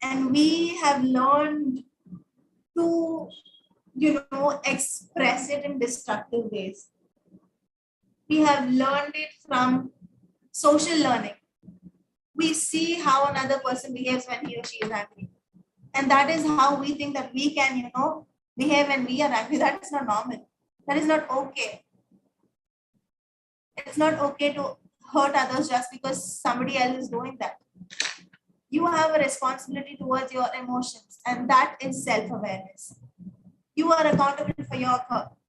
Speaker 2: And we have learned to, express it in destructive ways. We have learned it from social learning. We see how another person behaves when he or she is angry. And that is how we think that we can, behave when we are angry. That is not normal. That is not okay. It's not okay to hurt others just because somebody else is doing that. You have a responsibility towards your emotions, and that is self-awareness. You are accountable for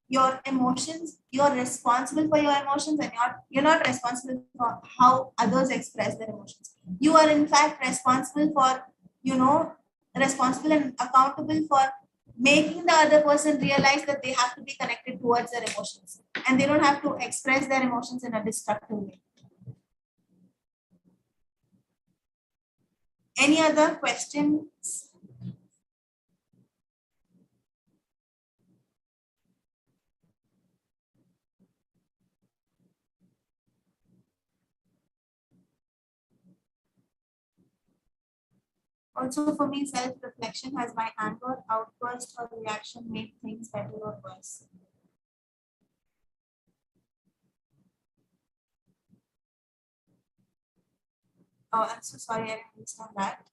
Speaker 2: your emotions. You're responsible for your emotions, and you're not responsible for how others express their emotions. You are in fact responsible for, responsible and accountable for making the other person realize that they have to be connected towards their emotions and they don't have to express their emotions in a destructive way. Any other questions? Also, for me, self-reflection: has my anger, outburst, or reaction made things better or worse? Oh, I'm so sorry, I didn't understand that.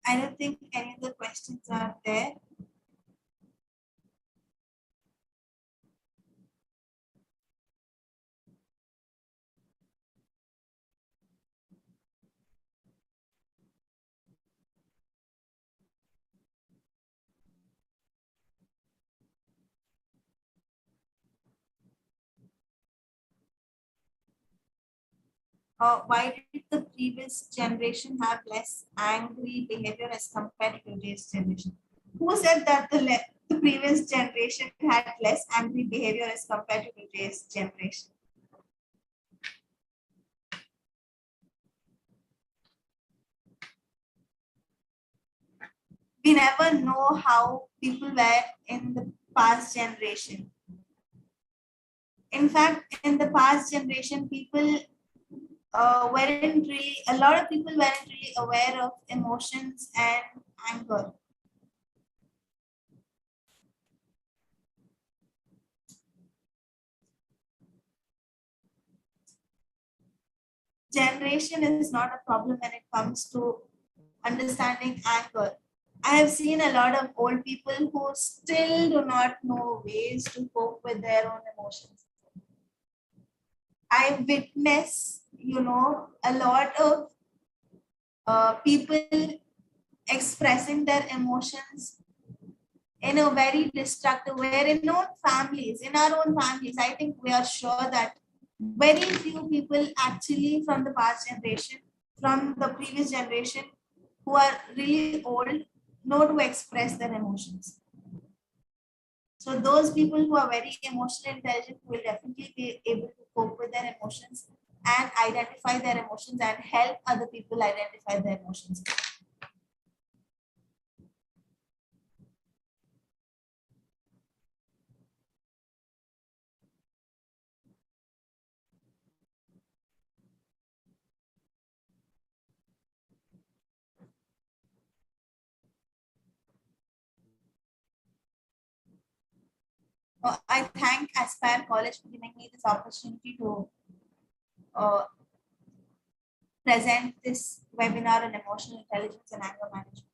Speaker 2: I don't think any of the questions are there. Why did the previous generation have less angry behavior as compared to today's generation? Who said that the previous generation had less angry behavior as compared to today's generation? We never know how people were in the past generation. In fact, in the past generation, people a lot of people weren't really aware of emotions and anger. Generation is not a problem when it comes to understanding anger. I have seen a lot of old people who still do not know ways to cope with their own emotions. I witness, a lot of people expressing their emotions in a very destructive way in our own families. I think we are sure that very few people actually from the past generation, from the previous generation, who are really old, know to express their emotions. So those people who are very emotionally intelligent will definitely be able to cope with their emotions and identify their emotions and help other people identify their emotions. I thank Aspire College for giving me this opportunity to present this webinar on emotional intelligence and anger management.